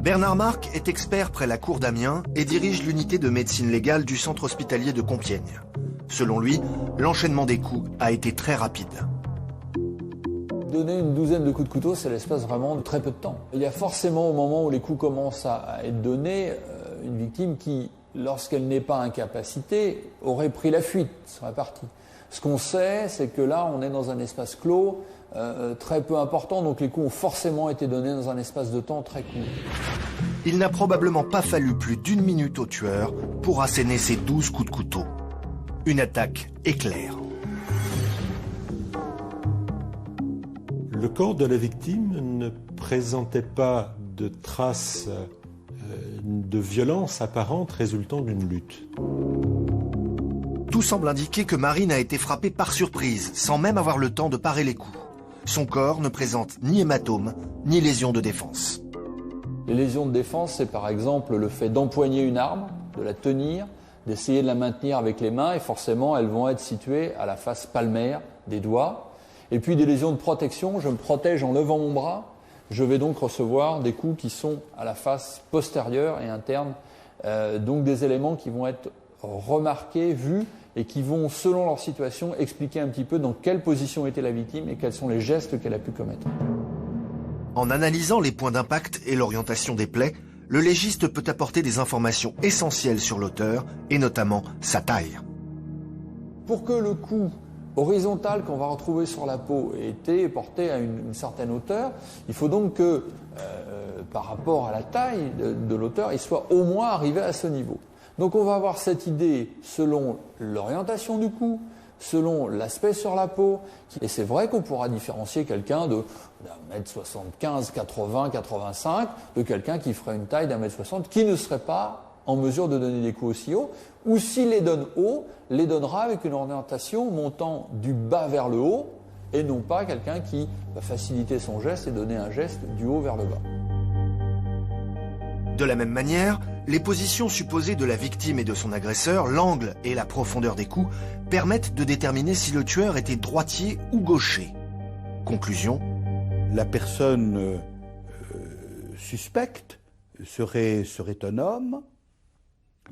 Bernard Marc est expert près la cour d'Amiens et dirige l'unité de médecine légale du centre hospitalier de Compiègne. Selon lui, l'enchaînement des coups a été très rapide. Donner une douzaine de coups de couteau, c'est l'espace vraiment de très peu de temps. Il y a forcément au moment où les coups commencent à être donnés, une victime qui, lorsqu'elle n'est pas incapacitée, aurait pris la fuite, serait partie. Ce qu'on sait, c'est que là, on est dans un espace clos, très peu important, donc les coups ont forcément été donnés dans un espace de temps très court. Il n'a probablement pas fallu plus d'1 minute au tueur pour asséner ses 12 coups de couteau. Une attaque éclair. Le corps de la victime ne présentait pas de traces de violence apparente résultant d'une lutte. Tout semble indiquer que Marine a été frappée par surprise, sans même avoir le temps de parer les coups. Son corps ne présente ni hématome, ni lésion de défense. Les lésions de défense, c'est par exemple le fait d'empoigner une arme, de la tenir, d'essayer de la maintenir avec les mains, et forcément elles vont être situées à la face palmaire des doigts. Et puis des lésions de protection, je me protège en levant mon bras, je vais donc recevoir des coups qui sont à la face postérieure et interne, donc des éléments qui vont être remarqués, vus, et qui vont, selon leur situation, expliquer un petit peu dans quelle position était la victime et quels sont les gestes qu'elle a pu commettre. En analysant les points d'impact et l'orientation des plaies, le légiste peut apporter des informations essentielles sur l'auteur, et notamment sa taille. Pour que le coup horizontal qu'on va retrouver sur la peau ait été porté à une certaine hauteur, il faut donc que, par rapport à la taille de l'auteur, il soit au moins arrivé à ce niveau. Donc on va avoir cette idée selon l'orientation du cou, selon l'aspect sur la peau, et c'est vrai qu'on pourra différencier quelqu'un d'un mètre 75, 80, 85 de quelqu'un qui ferait une taille d'un mètre 60 qui ne serait pas en mesure de donner des coups aussi hauts, ou s'il les donne hauts, les donnera avec une orientation montant du bas vers le haut, et non pas quelqu'un qui va faciliter son geste et donner un geste du haut vers le bas. De la même manière, les positions supposées de la victime et de son agresseur, l'angle et la profondeur des coups, permettent de déterminer si le tueur était droitier ou gaucher. Conclusion. La personne suspecte serait un homme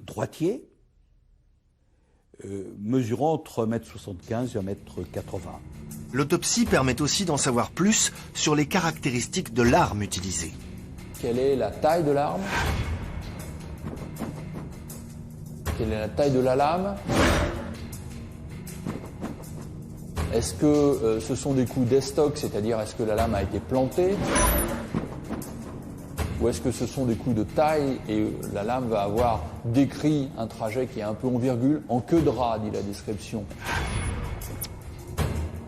droitier, mesurant entre 1m75 et 1m80. L'autopsie permet aussi d'en savoir plus sur les caractéristiques de l'arme utilisée. Quelle est la taille de l'arme? Quelle est la taille de la lame? Est-ce que ce sont des coups d'estoc, c'est-à-dire est-ce que la lame a été plantée? Ou est-ce que ce sont des coups de taille et la lame va avoir décrit un trajet qui est un peu en virgule, en queue de rat, dit la description.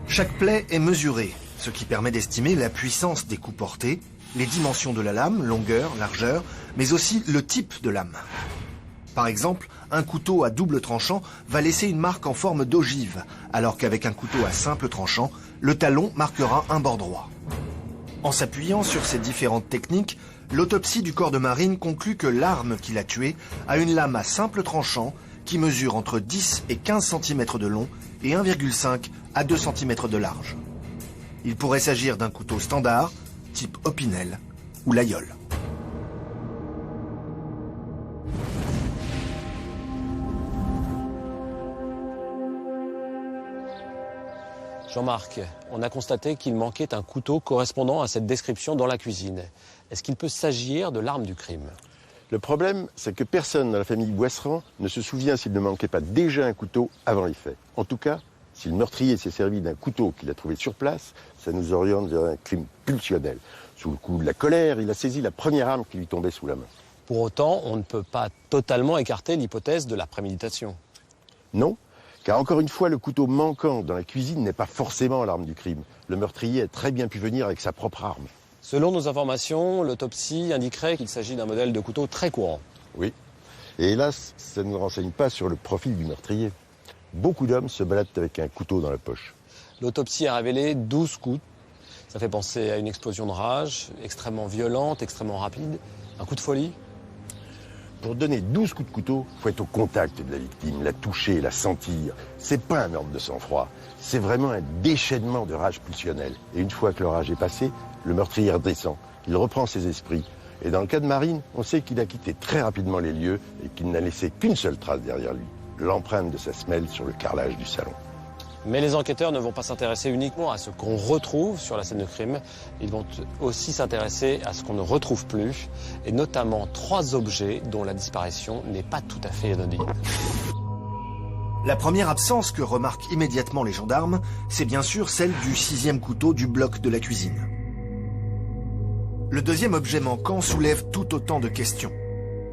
Chaque plaie est mesurée, ce qui permet d'estimer la puissance des coups portés, les dimensions de la lame, longueur, largeur, mais aussi le type de lame. Par exemple, un couteau à double tranchant va laisser une marque en forme d'ogive, alors qu'avec un couteau à simple tranchant, le talon marquera un bord droit. En s'appuyant sur ces différentes techniques, l'autopsie du corps de Marine conclut que l'arme qui l'a tué a une lame à simple tranchant qui mesure entre 10 et 15 cm de long et 1,5 à 2 cm de large. Il pourrait s'agir d'un couteau standard, type Opinel ou Laguiole. Jean-Marc, on a constaté qu'il manquait un couteau correspondant à cette description dans la cuisine. Est-ce qu'il peut s'agir de l'arme du crime? Le problème, c'est que personne dans la famille Boisserand ne se souvient s'il ne manquait pas déjà un couteau avant les faits. En tout cas, si le meurtrier s'est servi d'un couteau qu'il a trouvé sur place, ça nous oriente vers un crime pulsionnel. Sous le coup de la colère, il a saisi la première arme qui lui tombait sous la main. Pour autant, on ne peut pas totalement écarter l'hypothèse de la préméditation. Non, car encore une fois, le couteau manquant dans la cuisine n'est pas forcément l'arme du crime. Le meurtrier a très bien pu venir avec sa propre arme. Selon nos informations, l'autopsie indiquerait qu'il s'agit d'un modèle de couteau très courant. Oui, et hélas, ça ne nous renseigne pas sur le profil du meurtrier. Beaucoup d'hommes se baladent avec un couteau dans la poche. L'autopsie a révélé 12 coups. Ça fait penser à une explosion de rage, extrêmement violente, extrêmement rapide. Un coup de folie. Pour donner 12 coups de couteau, il faut être au contact de la victime, la toucher, la sentir. C'est pas un ordre de sang-froid, c'est vraiment un déchaînement de rage pulsionnelle. Et une fois que le rage est passé, le meurtrier redescend, il reprend ses esprits. Et dans le cas de Marine, on sait qu'il a quitté très rapidement les lieux et qu'il n'a laissé qu'une seule trace derrière lui, l'empreinte de sa semelle sur le carrelage du salon. Mais les enquêteurs ne vont pas s'intéresser uniquement à ce qu'on retrouve sur la scène de crime. Ils vont aussi s'intéresser à ce qu'on ne retrouve plus, et notamment 3 objets dont la disparition n'est pas tout à fait anodine. La première absence que remarquent immédiatement les gendarmes, c'est bien sûr celle du 6e couteau du bloc de la cuisine. Le deuxième objet manquant soulève tout autant de questions.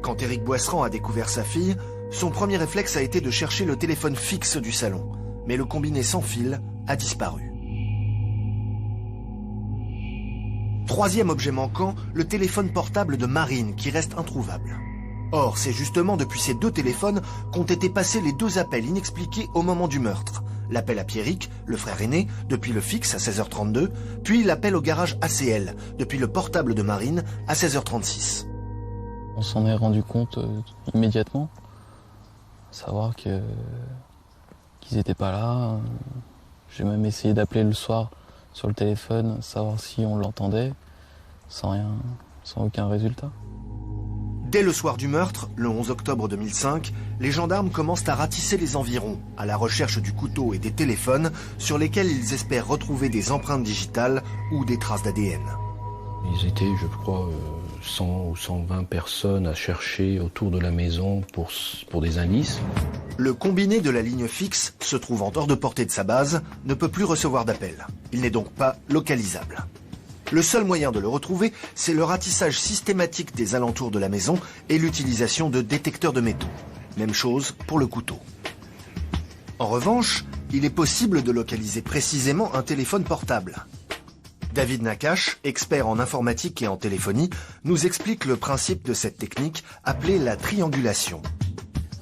Quand Éric Boisserand a découvert sa fille, son premier réflexe a été de chercher le téléphone fixe du salon. Mais le combiné sans fil a disparu. Troisième objet manquant, le téléphone portable de Marine qui reste introuvable. Or, c'est justement depuis ces 2 téléphones qu'ont été passés les 2 appels inexpliqués au moment du meurtre. L'appel à Pierrick, le frère aîné, depuis le fixe à 16h32, puis l'appel au garage ACL, depuis le portable de Marine à 16h36. On s'en est rendu compte immédiatement, savoir qu'ils n'étaient pas là. J'ai même essayé d'appeler le soir sur le téléphone, savoir si on l'entendait, sans aucun résultat. Dès le soir du meurtre, le 11 octobre 2005, les gendarmes commencent à ratisser les environs, à la recherche du couteau et des téléphones sur lesquels ils espèrent retrouver des empreintes digitales ou des traces d'ADN. Ils étaient, je crois, 100 ou 120 personnes à chercher autour de la maison pour des indices. Le combiné de la ligne fixe, se trouvant hors de portée de sa base, ne peut plus recevoir d'appel. Il n'est donc pas localisable. Le seul moyen de le retrouver, c'est le ratissage systématique des alentours de la maison et l'utilisation de détecteurs de métaux. Même chose pour le couteau. En revanche, il est possible de localiser précisément un téléphone portable. David Nakache, expert en informatique et en téléphonie, nous explique le principe de cette technique appelée la triangulation.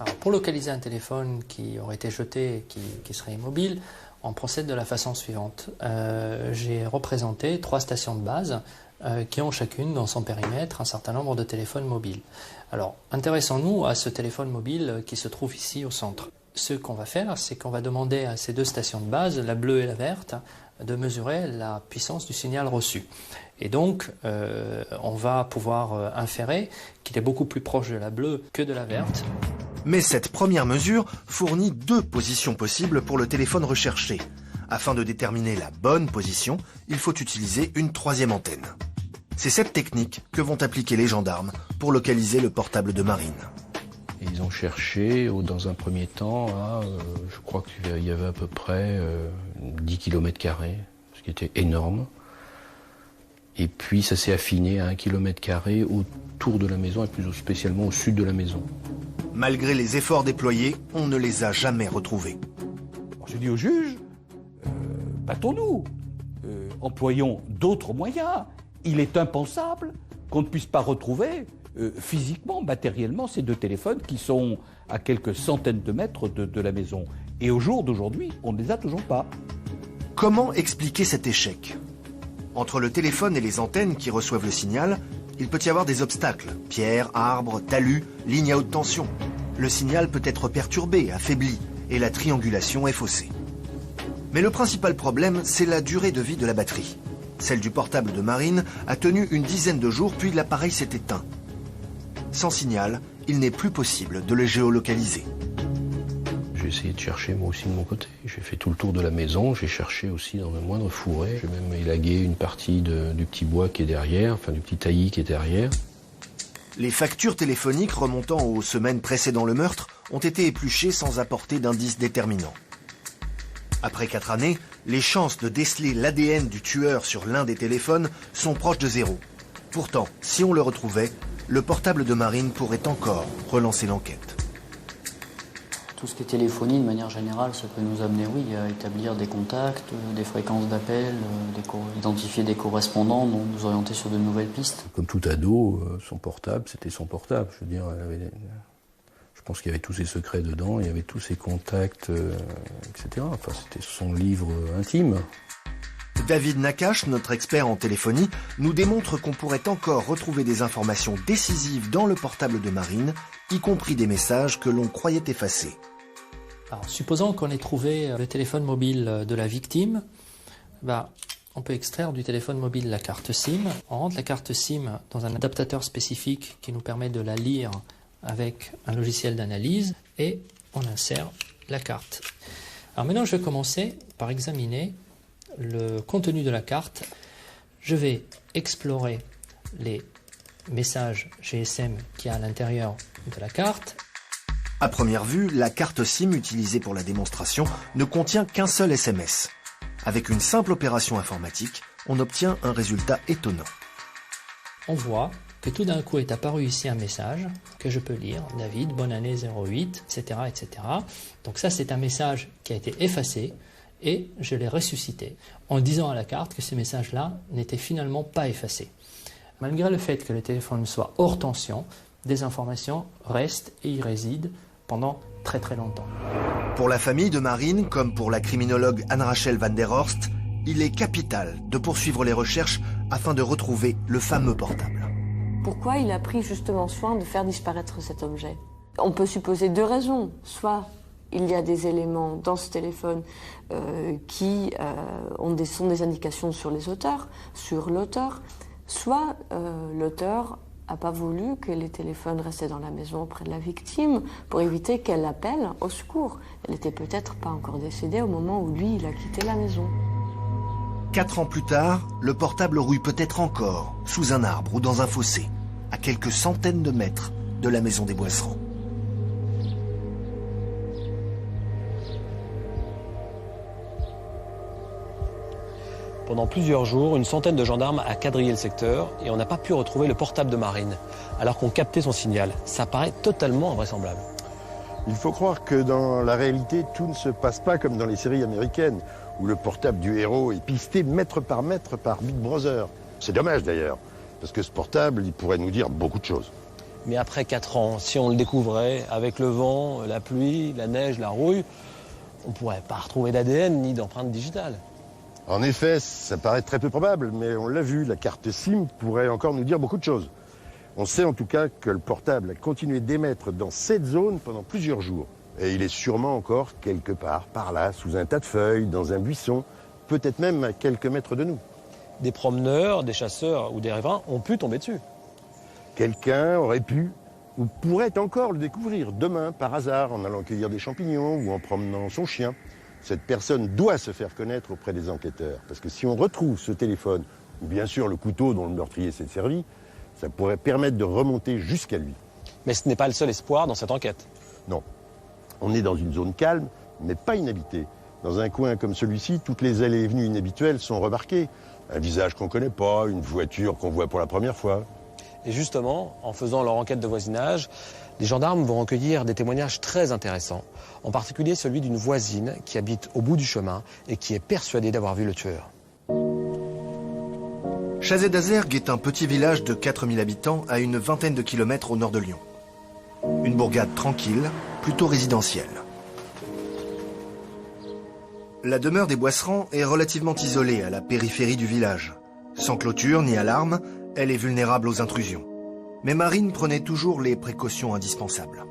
Alors, pour localiser un téléphone qui aurait été jeté et qui serait immobile, on procède de la façon suivante. J'ai représenté 3 stations de base qui ont chacune dans son périmètre un certain nombre de téléphones mobiles. Alors, intéressons-nous à ce téléphone mobile qui se trouve ici au centre. Ce qu'on va faire, c'est qu'on va demander à ces 2 stations de base, la bleue et la verte, de mesurer la puissance du signal reçu. Et donc, on va pouvoir inférer qu'il est beaucoup plus proche de la bleue que de la verte. Mais cette première mesure fournit 2 positions possibles pour le téléphone recherché. Afin de déterminer la bonne position, il faut utiliser une 3e antenne. C'est cette technique que vont appliquer les gendarmes pour localiser le portable de Marine. Et ils ont cherché, dans un premier temps, je crois qu'il y avait à peu près 10 km², ce qui était énorme. Et puis ça s'est affiné à 1 km² autour de la maison, et plus spécialement au sud de la maison. Malgré les efforts déployés, on ne les a jamais retrouvés. Je dis au juge, battons-nous, employons d'autres moyens. Il est impensable qu'on ne puisse pas retrouver physiquement, matériellement, ces 2 téléphones qui sont à quelques centaines de mètres de la maison. Et au jour d'aujourd'hui, on ne les a toujours pas. Comment expliquer cet échec? Entre le téléphone et les antennes qui reçoivent le signal, il peut y avoir des obstacles. Pierres, arbres, talus, lignes à haute tension. Le signal peut être perturbé, affaibli, et la triangulation est faussée. Mais le principal problème, c'est la durée de vie de la batterie. Celle du portable de Marine a tenu une dizaine de jours, puis l'appareil s'est éteint. Sans signal, il n'est plus possible de le géolocaliser. J'ai essayé de chercher moi aussi de mon côté. J'ai fait tout le tour de la maison, j'ai cherché aussi dans le moindre fourré. J'ai même élagué une partie du petit bois qui est derrière, enfin du petit taillis qui est derrière. Les factures téléphoniques remontant aux semaines précédant le meurtre ont été épluchées sans apporter d'indices déterminants. Après 4 années, les chances de déceler l'ADN du tueur sur l'un des téléphones sont proches de 0. Pourtant, si on le retrouvait, le portable de Marine pourrait encore relancer l'enquête. Tout ce qui est téléphonie, de manière générale, ça peut nous amener, oui, à établir des contacts, des fréquences d'appel, identifier des correspondants, donc nous orienter sur de nouvelles pistes. Comme tout ado, son portable, c'était son portable. Je veux dire, je pense qu'il y avait tous ses secrets dedans, il y avait tous ses contacts, etc. Enfin, c'était son livre intime. David Nakache, notre expert en téléphonie, nous démontre qu'on pourrait encore retrouver des informations décisives dans le portable de Marine, y compris des messages que l'on croyait effacés. Alors, supposons qu'on ait trouvé le téléphone mobile de la victime, on peut extraire du téléphone mobile la carte SIM. On rentre la carte SIM dans un adaptateur spécifique qui nous permet de la lire avec un logiciel d'analyse et on insère la carte. Alors maintenant, je vais commencer par examiner le contenu de la carte. Je vais explorer les messages GSM qu'il y a à l'intérieur de la carte. À première vue, la carte SIM utilisée pour la démonstration ne contient qu'un seul SMS. Avec une simple opération informatique, on obtient un résultat étonnant. On voit que tout d'un coup est apparu ici un message que je peux lire. David, bonne année 08, etc., etc. Donc ça, c'est un message qui a été effacé et je l'ai ressuscité en disant à la carte que ce message-là n'était finalement pas effacé. Malgré le fait que le téléphone soit hors tension, des informations restent et y résident pendant très très longtemps. Pour la famille de Marine, comme pour la criminologue Anne-Rachel van der Horst, il est capital de poursuivre les recherches afin de retrouver le fameux portable. Pourquoi il a pris justement soin de faire disparaître cet objet? On peut supposer 2 raisons. Soit il y a des éléments dans ce téléphone qui sont des indications sur les auteurs, sur l'auteur, soit l'auteur n'a pas voulu que les téléphones restaient dans la maison auprès de la victime pour éviter qu'elle appelle au secours. Elle n'était peut-être pas encore décédée au moment où lui, il a quitté la maison. 4 ans plus tard, le portable rouille peut-être encore, sous un arbre ou dans un fossé, à quelques centaines de mètres de la maison des Boisserand. Pendant plusieurs jours, une centaine de gendarmes a quadrillé le secteur et on n'a pas pu retrouver le portable de Marine, alors qu'on captait son signal. Ça paraît totalement invraisemblable. Il faut croire que dans la réalité, tout ne se passe pas comme dans les séries américaines, où le portable du héros est pisté mètre par Big Brother. C'est dommage d'ailleurs, parce que ce portable, il pourrait nous dire beaucoup de choses. Mais après 4 ans, si on le découvrait, avec le vent, la pluie, la neige, la rouille, on ne pourrait pas retrouver d'ADN ni d'empreinte digitale. En effet, ça paraît très peu probable, mais on l'a vu, la carte SIM pourrait encore nous dire beaucoup de choses. On sait en tout cas que le portable a continué d'émettre dans cette zone pendant plusieurs jours. Et il est sûrement encore quelque part, par là, sous un tas de feuilles, dans un buisson, peut-être même à quelques mètres de nous. Des promeneurs, des chasseurs ou des riverains ont pu tomber dessus. Quelqu'un aurait pu ou pourrait encore le découvrir demain, par hasard, en allant cueillir des champignons ou en promenant son chien. Cette personne doit se faire connaître auprès des enquêteurs. Parce que si on retrouve ce téléphone, ou bien sûr le couteau dont le meurtrier s'est servi, ça pourrait permettre de remonter jusqu'à lui. Mais ce n'est pas le seul espoir dans cette enquête. Non. On est dans une zone calme, mais pas inhabitée. Dans un coin comme celui-ci, toutes les allées et venues inhabituelles sont remarquées. Un visage qu'on ne connaît pas, une voiture qu'on voit pour la première fois. Et justement, en faisant leur enquête de voisinage, les gendarmes vont recueillir des témoignages très intéressants, en particulier celui d'une voisine qui habite au bout du chemin et qui est persuadée d'avoir vu le tueur. Chazé-d'Azergues est un petit village de 4000 habitants à une vingtaine de kilomètres au nord de Lyon. Une bourgade tranquille, plutôt résidentielle. La demeure des Boisserand est relativement isolée à la périphérie du village. Sans clôture ni alarme, elle est vulnérable aux intrusions. Mais Marine prenait toujours les précautions indispensables.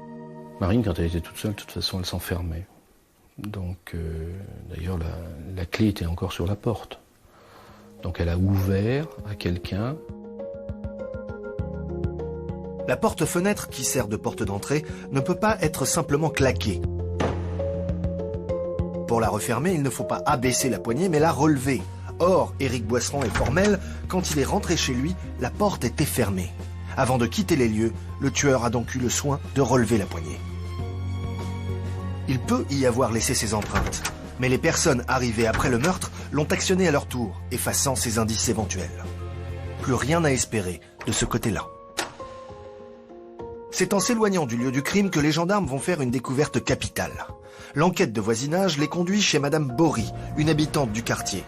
Marine, quand elle était toute seule, de toute façon, elle s'enfermait. Donc, d'ailleurs, la clé était encore sur la porte. Donc elle a ouvert à quelqu'un. La porte-fenêtre qui sert de porte d'entrée ne peut pas être simplement claquée. Pour la refermer, il ne faut pas abaisser la poignée, mais la relever. Or, Éric Boisserand est formel, quand il est rentré chez lui, la porte était fermée. Avant de quitter les lieux, le tueur a donc eu le soin de relever la poignée. Il peut y avoir laissé ses empreintes, mais les personnes arrivées après le meurtre l'ont actionné à leur tour, effaçant ses indices éventuels. Plus rien à espérer de ce côté-là. C'est en s'éloignant du lieu du crime que les gendarmes vont faire une découverte capitale. L'enquête de voisinage les conduit chez Madame Bory, une habitante du quartier.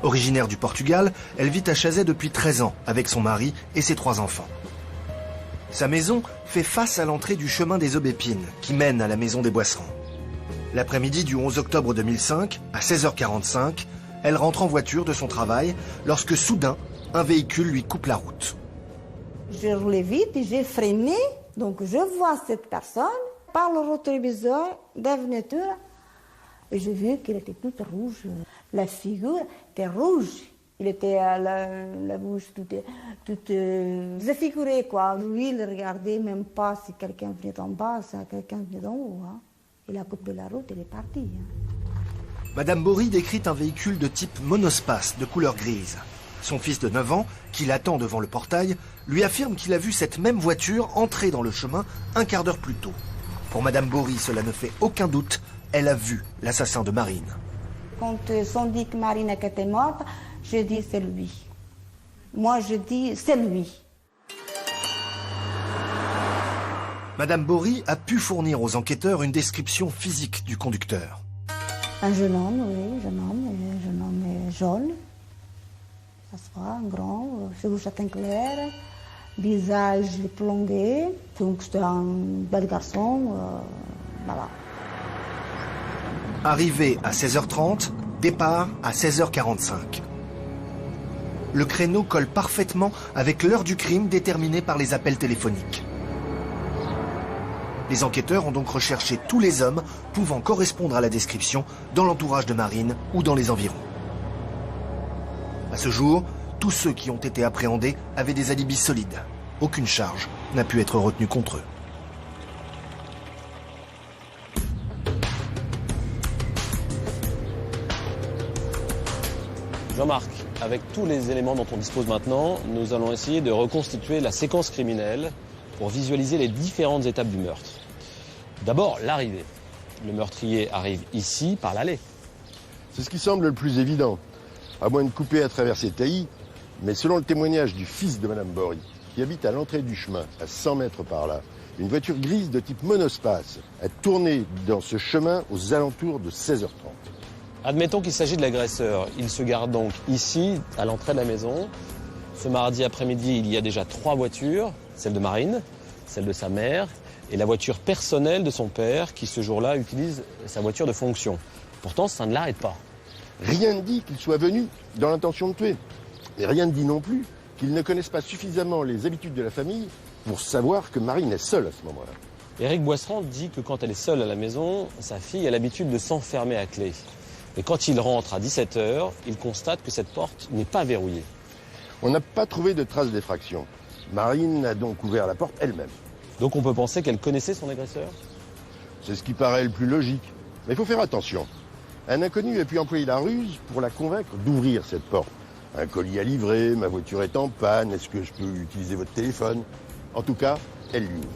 Originaire du Portugal, elle vit à Chazé depuis 13 ans avec son mari et ses 3 enfants. Sa maison fait face à l'entrée du chemin des Aubépines qui mène à la maison des Boisserand. L'après-midi du 11 octobre 2005, à 16h45, elle rentre en voiture de son travail lorsque soudain, un véhicule lui coupe la route. Je roulais vite et j'ai freiné. Donc je vois cette personne par le rétroviseur de la voiture et j'ai vu qu'elle était toute rouge. La figure était rouge. Il était à la bouche toute défigurée, quoi. Lui, il regardait même pas si quelqu'un venait d'en bas, si quelqu'un venait d'en haut. Hein. Il a coupé la route, il est parti. Hein. Madame Bory décrit un véhicule de type monospace de couleur grise. Son fils de 9 ans, qui l'attend devant le portail, lui affirme qu'il a vu cette même voiture entrer dans le chemin un quart d'heure plus tôt. Pour Madame Bory, cela ne fait aucun doute, elle a vu l'assassin de Marine. Quand ils ont dit que Marine était morte, je dis c'est lui. Moi je dis c'est lui. Madame Bory a pu fournir aux enquêteurs une description physique du conducteur. Un jeune homme, oui, un jeune homme jaune. Ça se voit, grand, cheveux châtain clair, visage plongé. Donc c'était un bel garçon, voilà. Arrivé à 16h30, départ à 16h45. Le créneau colle parfaitement avec l'heure du crime déterminée par les appels téléphoniques. Les enquêteurs ont donc recherché tous les hommes pouvant correspondre à la description dans l'entourage de Marine ou dans les environs. À ce jour, tous ceux qui ont été appréhendés avaient des alibis solides. Aucune charge n'a pu être retenue contre eux. Jean-Marc, avec tous les éléments dont on dispose maintenant, nous allons essayer de reconstituer la séquence criminelle pour visualiser les différentes étapes du meurtre. D'abord, l'arrivée. Le meurtrier arrive ici, par l'allée. C'est ce qui semble le plus évident, à moins de couper à travers ces taillis, mais selon le témoignage du fils de Madame Bory, qui habite à l'entrée du chemin, à 100 mètres par là, une voiture grise de type monospace a tourné dans ce chemin aux alentours de 16h30. Admettons qu'il s'agit de l'agresseur. Il se gare donc ici, à l'entrée de la maison. Ce mardi après-midi, il y a déjà 3 voitures, celle de Marine, celle de sa mère et la voiture personnelle de son père qui ce jour-là utilise sa voiture de fonction. Pourtant, ça ne l'arrête pas. Rien ne dit qu'il soit venu dans l'intention de tuer. Et rien ne dit non plus qu'ils ne connaissent pas suffisamment les habitudes de la famille pour savoir que Marine est seule à ce moment-là. Éric Boisserand dit que quand elle est seule à la maison, sa fille a l'habitude de s'enfermer à clé. Et quand il rentre à 17h, il constate que cette porte n'est pas verrouillée. On n'a pas trouvé de traces d'effraction. Marine a donc ouvert la porte elle-même. Donc on peut penser qu'elle connaissait son agresseur? C'est ce qui paraît le plus logique. Mais il faut faire attention. Un inconnu a pu employer la ruse pour la convaincre d'ouvrir cette porte. Un colis à livrer, ma voiture est en panne, est-ce que je peux utiliser votre téléphone? En tout cas, elle l'ouvre.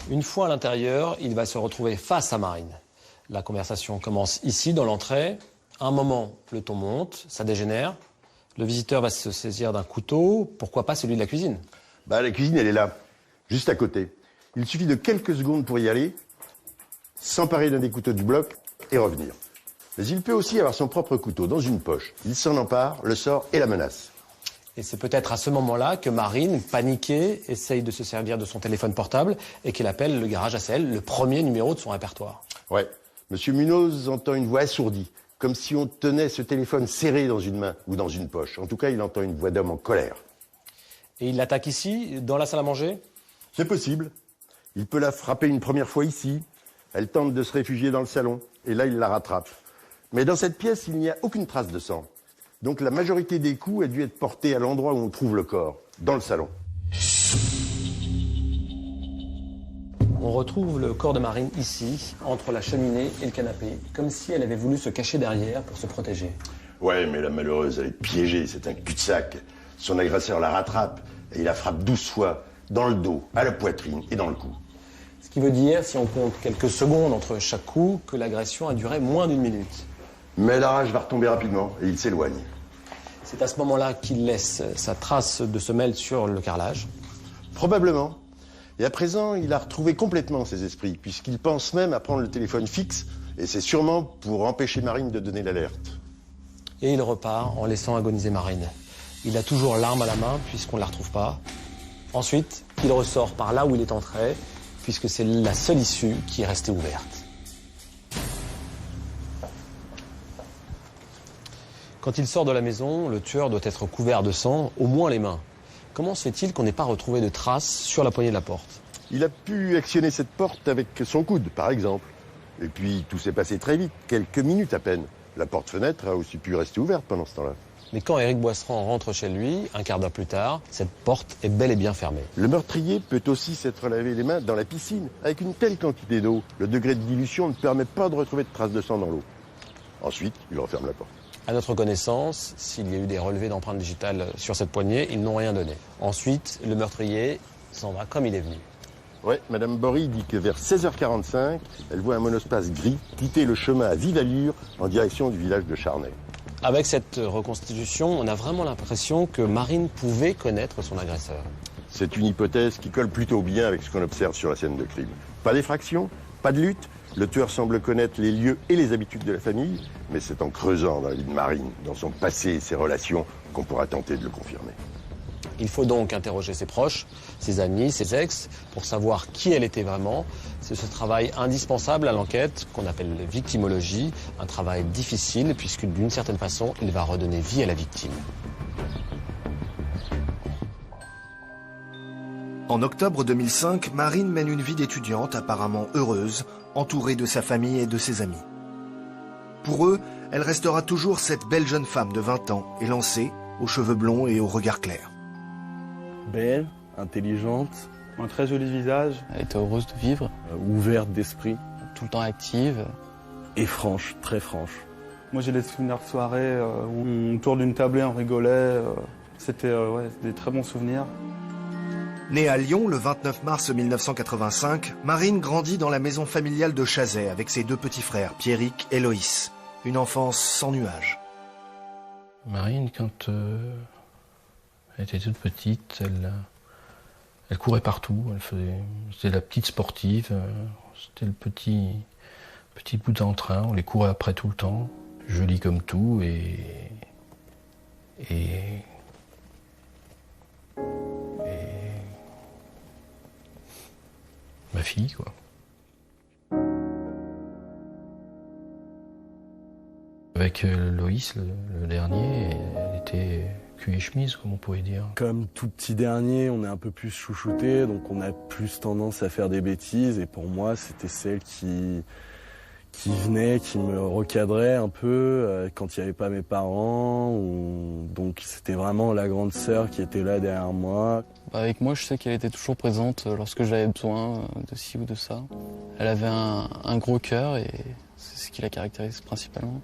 Une fois à l'intérieur, il va se retrouver face à Marine. La conversation commence ici, dans l'entrée. À un moment, le ton monte, ça dégénère. Le visiteur va se saisir d'un couteau, pourquoi pas celui de la cuisine? La cuisine, elle est là, juste à côté. Il suffit de quelques secondes pour y aller, s'emparer d'un des couteaux du bloc et revenir. Mais il peut aussi avoir son propre couteau dans une poche. Il s'en empare, le sort et la menace. Et c'est peut-être à ce moment-là que Marine, paniquée, essaye de se servir de son téléphone portable et qu'elle appelle le garage à sel, le premier numéro de son répertoire. Ouais. Monsieur Munoz entend une voix assourdie, comme si on tenait ce téléphone serré dans une main ou dans une poche. En tout cas, il entend une voix d'homme en colère. Et il l'attaque ici, dans la salle à manger? C'est possible. Il peut la frapper une première fois ici. Elle tente de se réfugier dans le salon. Et là, il la rattrape. Mais dans cette pièce, il n'y a aucune trace de sang. Donc la majorité des coups a dû être portés à l'endroit où on trouve le corps, dans le salon. On retrouve le corps de Marine ici, entre la cheminée et le canapé, comme si elle avait voulu se cacher derrière pour se protéger. Ouais, mais la malheureuse, elle est piégée, c'est un cul-de-sac. Son agresseur la rattrape et il la frappe 12 fois, dans le dos, à la poitrine et dans le cou. Ce qui veut dire, si on compte quelques secondes entre chaque coup, que l'agression a duré moins d'1 minute. Mais la rage va retomber rapidement et il s'éloigne. C'est à ce moment-là qu'il laisse sa trace de semelle sur le carrelage. Probablement. Et à présent, il a retrouvé complètement ses esprits, puisqu'il pense même à prendre le téléphone fixe, et c'est sûrement pour empêcher Marine de donner l'alerte. Et il repart en laissant agoniser Marine. Il a toujours l'arme à la main, puisqu'on ne la retrouve pas. Ensuite, il ressort par là où il est entré, puisque c'est la seule issue qui est restée ouverte. Quand il sort de la maison, le tueur doit être couvert de sang, au moins les mains. Comment se fait-il qu'on n'ait pas retrouvé de traces sur la poignée de la porte? Il a pu actionner cette porte avec son coude, par exemple. Et puis, tout s'est passé très vite, quelques minutes à peine. La porte-fenêtre a aussi pu rester ouverte pendant ce temps-là. Mais quand Éric Boisserand rentre chez lui, un quart d'heure plus tard, cette porte est bel et bien fermée. Le meurtrier peut aussi s'être lavé les mains dans la piscine. Avec une telle quantité d'eau, le degré de dilution ne permet pas de retrouver de traces de sang dans l'eau. Ensuite, il referme la porte. À notre connaissance, s'il y a eu des relevés d'empreintes digitales sur cette poignée, ils n'ont rien donné. Ensuite, le meurtrier s'en va comme il est venu. Ouais, Madame Bory dit que vers 16h45, elle voit un monospace gris quitter le chemin à vive allure en direction du village de Charnay. Avec cette reconstitution, on a vraiment l'impression que Marine pouvait connaître son agresseur. C'est une hypothèse qui colle plutôt bien avec ce qu'on observe sur la scène de crime. Pas d'effraction, pas de lutte. Le tueur semble connaître les lieux et les habitudes de la famille, mais c'est en creusant dans la vie de Marine, dans son passé et ses relations, qu'on pourra tenter de le confirmer. Il faut donc interroger ses proches, ses amis, ses ex, pour savoir qui elle était vraiment. C'est ce travail indispensable à l'enquête qu'on appelle la victimologie, un travail difficile puisque d'une certaine façon, il va redonner vie à la victime. En octobre 2005, Marine mène une vie d'étudiante apparemment heureuse, entourée de sa famille et de ses amis. Pour eux, elle restera toujours cette belle jeune femme de 20 ans, élancée, aux cheveux blonds et au regard clair. Belle, intelligente, un très joli visage. Elle était heureuse de vivre. Ouverte d'esprit. Tout le temps active. et franche, très franche. Moi j'ai des souvenirs de soirées où autour d'une tablée on rigolait. C'était des très bons souvenirs. Née à Lyon le 29 mars 1985, Marine grandit dans la maison familiale de Chazay avec ses deux petits frères, Pierrick et Loïs. Une enfance sans nuages. Marine, quand elle était toute petite, elle courait partout. C'était la petite sportive, c'était le petit bout d'entrain. On les courait après tout le temps, jolie comme tout et ma fille, quoi. Avec Loïs, le dernier, elle était cul et chemise, comme on pourrait dire. Comme tout petit dernier, on est un peu plus chouchouté, donc on a plus tendance à faire des bêtises. Et pour moi, c'était celle qui venait, qui me recadrait un peu quand il n'y avait pas mes parents. Donc c'était vraiment la grande sœur qui était là derrière moi. Avec moi, je sais qu'elle était toujours présente lorsque j'avais besoin de ci ou de ça. Elle avait un gros cœur et c'est ce qui la caractérise principalement.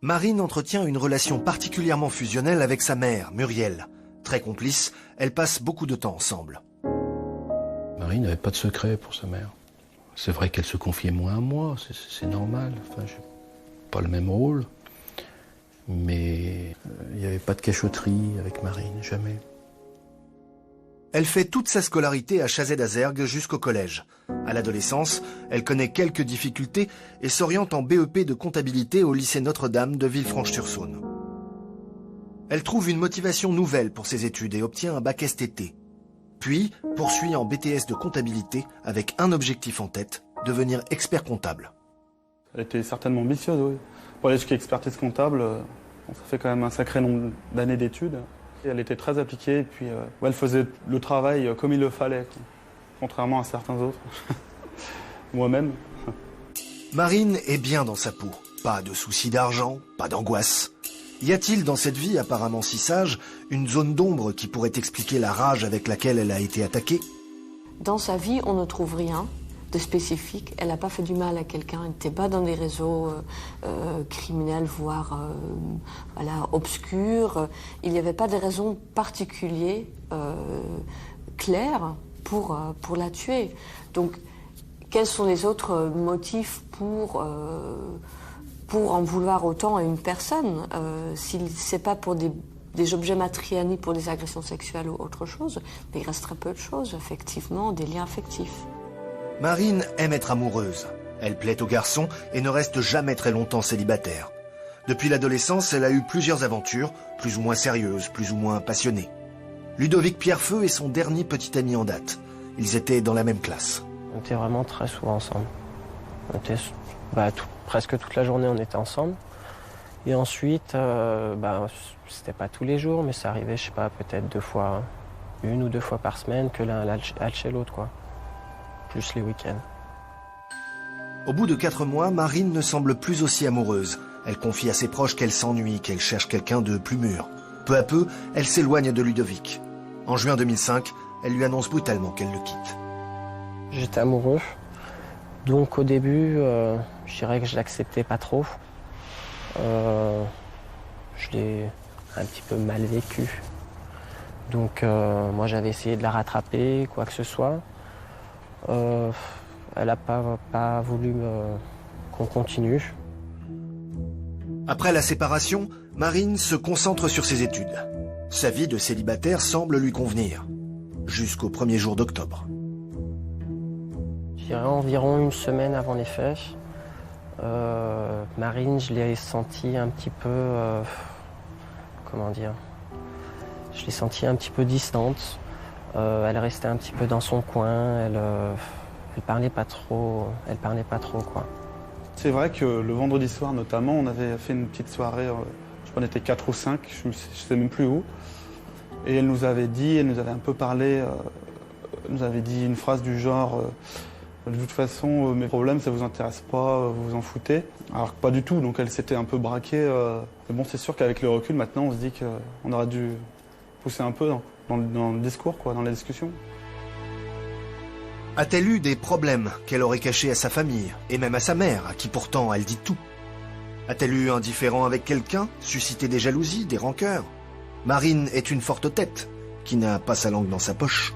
Marine entretient une relation particulièrement fusionnelle avec sa mère, Muriel. Très complice, elles passent beaucoup de temps ensemble. Marine n'avait pas de secret pour sa mère. C'est vrai qu'elle se confiait moins à moi, c'est normal. Enfin, j'ai pas le même rôle. Mais il n'y avait pas de cachotterie avec Marine, jamais. Elle fait toute sa scolarité à Chazay d'Azergues jusqu'au collège. À l'adolescence, elle connaît quelques difficultés et s'oriente en BEP de comptabilité au lycée Notre-Dame de Villefranche-sur-Saône. Elle trouve une motivation nouvelle pour ses études et obtient un bac STT. Puis poursuit en BTS de comptabilité avec un objectif en tête, devenir expert comptable. Elle était certainement ambitieuse, oui. Pour aller jusqu'à expertise comptable, ça fait quand même un sacré nombre d'années d'études. Et elle était très appliquée et puis elle faisait le travail comme il le fallait, quoi. Contrairement à certains autres. Moi-même. Marine est bien dans sa peau. Pas de soucis d'argent, pas d'angoisse. Y a-t-il dans cette vie apparemment si sage une zone d'ombre qui pourrait expliquer la rage avec laquelle elle a été attaquée? Dans sa vie, on ne trouve rien de spécifique. Elle n'a pas fait du mal à quelqu'un. Elle n'était pas dans des réseaux criminels, voire obscurs. Il n'y avait pas de raison particulière claire pour la tuer. Donc, quels sont les autres motifs pour en vouloir autant à une personne si ce n'est pas pour des objets matériels ni pour des agressions sexuelles ou autre chose? Mais il reste très peu de choses, effectivement, des liens affectifs. Marine aime être amoureuse. Elle plaît aux garçons et ne reste jamais très longtemps célibataire. Depuis l'adolescence, elle a eu plusieurs aventures, plus ou moins sérieuses, plus ou moins passionnées. Ludovic Pierrefeu est son dernier petit ami en date. Ils étaient dans la même classe. On était vraiment très souvent ensemble. On était, presque toute la journée, on était ensemble. Et ensuite, c'était pas tous les jours, mais ça arrivait, je sais pas, peut-être une ou deux fois par semaine que l'un allait chez l'autre, quoi. Plus les week-ends. Au bout de 4 mois, Marine ne semble plus aussi amoureuse. Elle confie à ses proches qu'elle s'ennuie, qu'elle cherche quelqu'un de plus mûr. Peu à peu, elle s'éloigne de Ludovic. En juin 2005, elle lui annonce brutalement qu'elle le quitte. J'étais amoureux, donc au début, je dirais que je l'acceptais pas trop. Je l'ai un petit peu mal vécu. Donc moi j'avais essayé de la rattraper, quoi que ce soit. Elle n'a pas voulu qu'on continue. Après la séparation, Marine se concentre sur ses études. Sa vie de célibataire semble lui convenir. Jusqu'au 1er jour d'octobre. Je dirais environ une semaine avant les faits. Marine, je l'ai sentie un petit peu... comment dire? Je l'ai sentie un petit peu distante. Elle restait un petit peu dans son coin. Elle parlait pas trop. Elle parlait pas trop, quoi. C'est vrai que le vendredi soir, notamment, on avait fait une petite soirée. Je crois qu'on était 4 ou 5, je ne sais même plus où. Et elle nous avait un peu parlé. Elle nous avait dit une phrase du genre... de toute façon, mes problèmes, ça vous intéresse pas, vous vous en foutez. Alors que pas du tout, donc elle s'était un peu braquée. Mais bon, c'est sûr qu'avec le recul, maintenant, on se dit qu'on aurait dû pousser un peu dans le discours, quoi, dans la discussion. A-t-elle eu des problèmes qu'elle aurait cachés à sa famille, et même à sa mère, à qui pourtant elle dit tout? A-t-elle eu un différend avec quelqu'un, suscité des jalousies, des rancœurs? Marine est une forte tête, qui n'a pas sa langue dans sa poche.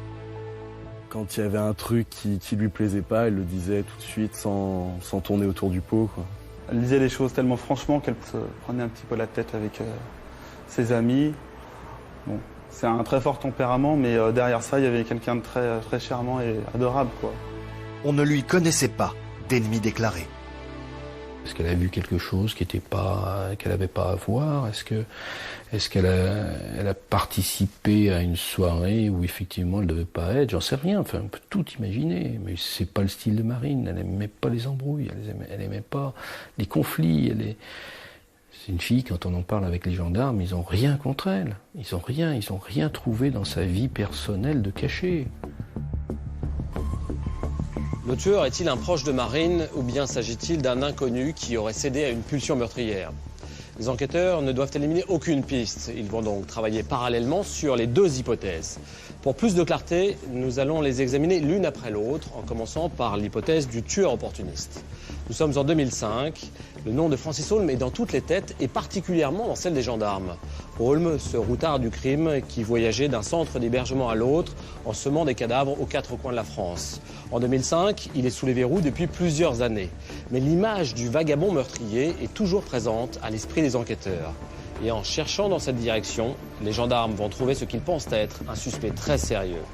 Quand il y avait un truc qui lui plaisait pas, elle le disait tout de suite sans tourner autour du pot, quoi. Elle disait les choses tellement franchement qu'elle se prenait un petit peu la tête avec ses amis. Bon, c'est un très fort tempérament, mais derrière ça, il y avait quelqu'un de très, très charmant et adorable, quoi. On ne lui connaissait pas d'ennemi déclaré. Est-ce qu'elle a vu quelque chose qu'elle n'avait pas à voir? Est-ce qu'elle a participé à une soirée où effectivement elle ne devait pas être? J'en sais rien. Enfin, on peut tout imaginer, mais c'est pas le style de Marine. Elle n'aimait pas les embrouilles, elle n'aimait pas les conflits. C'est une fille, quand on en parle avec les gendarmes, ils n'ont rien contre elle. Ils n'ont rien trouvé dans sa vie personnelle de caché. Le tueur est-il un proche de Marine ou bien s'agit-il d'un inconnu qui aurait cédé à une pulsion meurtrière? Les enquêteurs ne doivent éliminer aucune piste. Ils vont donc travailler parallèlement sur les deux hypothèses. Pour plus de clarté, nous allons les examiner l'une après l'autre, en commençant par l'hypothèse du tueur opportuniste. Nous sommes en 2005. Le nom de Francis Holm est dans toutes les têtes et particulièrement dans celle des gendarmes. Holm, ce routard du crime qui voyageait d'un centre d'hébergement à l'autre en semant des cadavres aux quatre coins de la France. En 2005, il est sous les verrous depuis plusieurs années. Mais l'image du vagabond meurtrier est toujours présente à l'esprit des enquêteurs. Et en cherchant dans cette direction, les gendarmes vont trouver ce qu'ils pensent être un suspect très sérieux.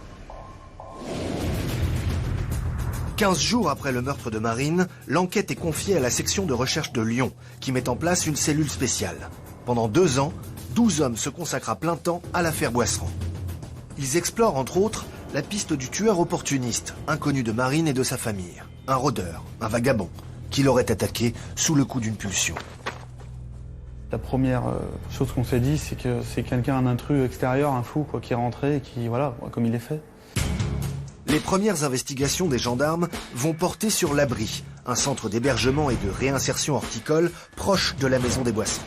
15 jours après le meurtre de Marine, l'enquête est confiée à la section de recherche de Lyon, qui met en place une cellule spéciale. Pendant 2 ans, 12 hommes se consacrent à plein temps à l'affaire Boisserand. Ils explorent entre autres la piste du tueur opportuniste, inconnu de Marine et de sa famille. Un rôdeur, un vagabond, qui l'aurait attaqué sous le coup d'une pulsion. La première chose qu'on s'est dit, c'est que c'est quelqu'un, un intrus extérieur, un fou, quoi, qui est rentré et qui, voilà, comme il est fait. Les premières investigations des gendarmes vont porter sur l'Abri, un centre d'hébergement et de réinsertion horticole proche de la maison des Boissons.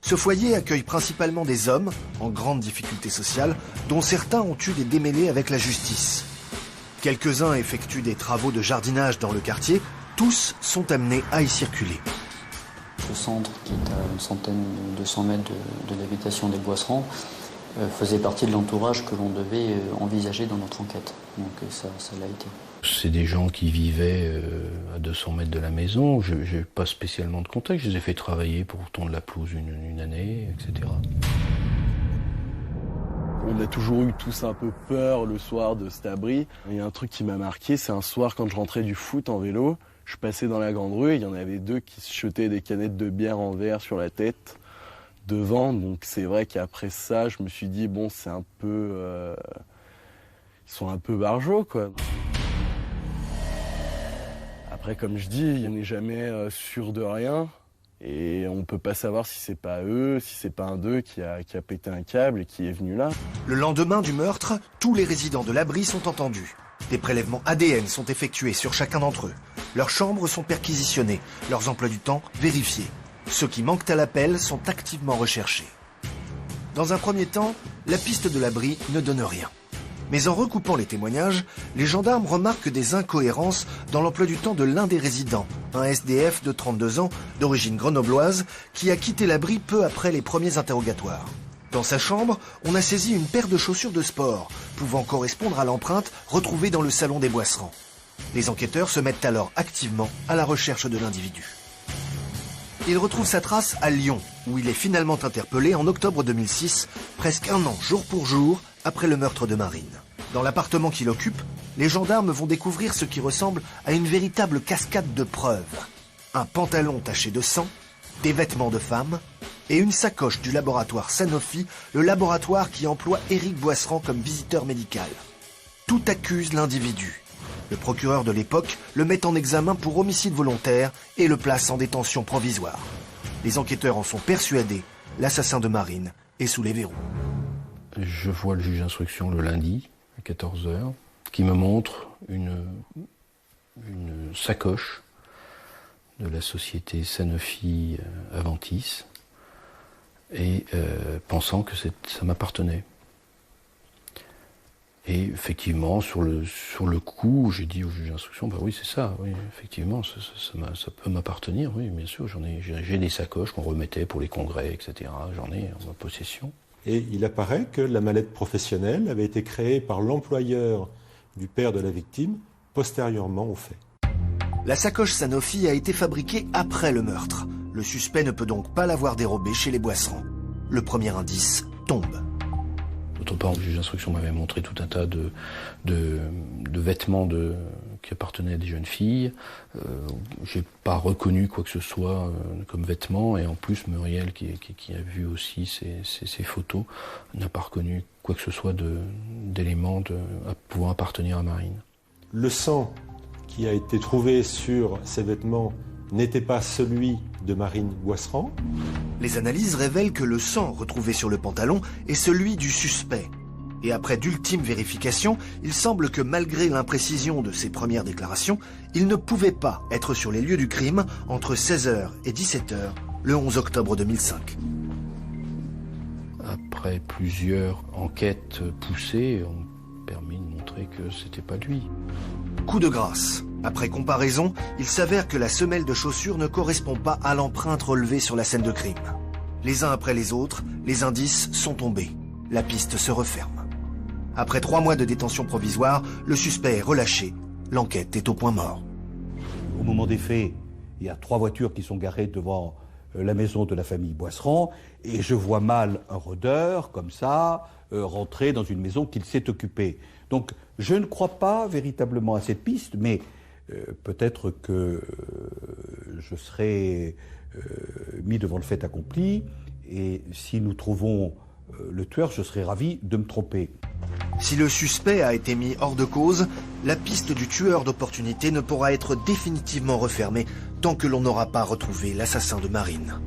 Ce foyer accueille principalement des hommes en grande difficulté sociale, dont certains ont eu des démêlés avec la justice. Quelques-uns effectuent des travaux de jardinage dans le quartier, tous sont amenés à y circuler. Ce centre, qui est à une centaine ou 200 mètres de l'habitation des Boisserand, faisait partie de l'entourage que l'on devait envisager dans notre enquête. Donc ça l'a été. C'est des gens qui vivaient à 200 mètres de la maison. Je n'ai pas spécialement de contact. Je les ai fait travailler pour tondre la pelouse une année, etc. On a toujours eu tous un peu peur le soir de cet abri. Il y a un truc qui m'a marqué, c'est un soir quand je rentrais du foot en vélo, je passais dans la grande rue et il y en avait 2 qui se jetaient des canettes de bière en verre sur la tête devant. Donc c'est vrai qu'après ça, je me suis dit, bon, c'est un peu... ils sont un peu barjots, quoi. Après, comme je dis, on n'est jamais sûr de rien. Et on ne peut pas savoir si c'est pas eux, si c'est pas un d'eux qui a pété un câble et qui est venu là. Le lendemain du meurtre, tous les résidents de l'abri sont entendus. Des prélèvements ADN sont effectués sur chacun d'entre eux. Leurs chambres sont perquisitionnées, leurs emplois du temps vérifiés. Ceux qui manquent à l'appel sont activement recherchés. Dans un premier temps, la piste de l'abri ne donne rien. Mais en recoupant les témoignages, les gendarmes remarquent des incohérences dans l'emploi du temps de l'un des résidents, un SDF de 32 ans, d'origine grenobloise, qui a quitté l'abri peu après les premiers interrogatoires. Dans sa chambre, on a saisi une paire de chaussures de sport, pouvant correspondre à l'empreinte retrouvée dans le salon des Boisserand. Les enquêteurs se mettent alors activement à la recherche de l'individu. Ils retrouvent sa trace à Lyon, où il est finalement interpellé en octobre 2006, presque un an jour pour jour, après le meurtre de Marine. Dans l'appartement qu'il occupe, les gendarmes vont découvrir ce qui ressemble à une véritable cascade de preuves. Un pantalon taché de sang, des vêtements de femme et une sacoche du laboratoire Sanofi, le laboratoire qui emploie Éric Boisserand comme visiteur médical. Tout accuse l'individu. Le procureur de l'époque le met en examen pour homicide volontaire et le place en détention provisoire. Les enquêteurs en sont persuadés, l'assassin de Marine est sous les verrous. Je vois le juge d'instruction le lundi, à 14h, qui me montre une sacoche de la société Sanofi Aventis, et pensant que ça m'appartenait. Et effectivement, sur le coup, j'ai dit au juge d'instruction, bah oui, c'est ça, oui, effectivement, ça peut m'appartenir, oui, bien sûr, j'ai des sacoches qu'on remettait pour les congrès, etc., j'en ai en ma possession. Et il apparaît que la mallette professionnelle avait été créée par l'employeur du père de la victime, postérieurement au fait. La sacoche Sanofi a été fabriquée après le meurtre. Le suspect ne peut donc pas l'avoir dérobée chez les Boisserand. Le premier indice tombe. D'autre part, le juge d'instruction m'avait montré tout un tas de vêtements qui appartenaient à des jeunes filles. J'ai pas reconnu quoi que ce soit comme vêtements, et en plus Muriel, qui a vu aussi ces photos, n'a pas reconnu quoi que ce soit d'éléments pouvant appartenir à Marine. Le sang qui a été trouvé sur ces vêtements n'était pas celui de Marine Boisserand. Les analyses révèlent que le sang retrouvé sur le pantalon est celui du suspect. Et après d'ultimes vérifications, il semble que malgré l'imprécision de ses premières déclarations, il ne pouvait pas être sur les lieux du crime entre 16h et 17h le 11 octobre 2005. Après plusieurs enquêtes poussées, ont permis de montrer que c'était pas lui. Coup de grâce. Après comparaison, il s'avère que la semelle de chaussure ne correspond pas à l'empreinte relevée sur la scène de crime. Les uns après les autres, les indices sont tombés. La piste se referme. Après 3 mois de détention provisoire, le suspect est relâché. L'enquête est au point mort. Au moment des faits, il y a 3 voitures qui sont garées devant la maison de la famille Boisserand, et je vois mal un rôdeur, comme ça, rentrer dans une maison qu'il s'est occupée. Donc, je ne crois pas véritablement à cette piste, mais peut-être que je serai mis devant le fait accompli, et si nous trouvons le tueur, je serai ravi de me tromper. Si le suspect a été mis hors de cause, la piste du tueur d'opportunité ne pourra être définitivement refermée tant que l'on n'aura pas retrouvé l'assassin de Marine.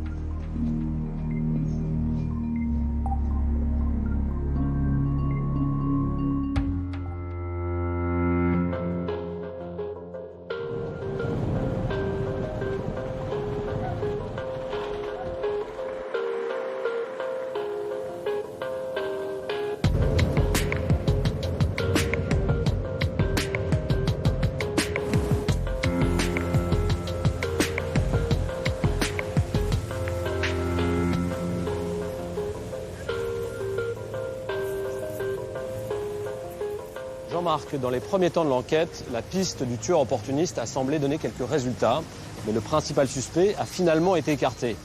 Jean-Marc, dans les premiers temps de l'enquête, la piste du tueur opportuniste a semblé donner quelques résultats, mais le principal suspect a finalement été écarté.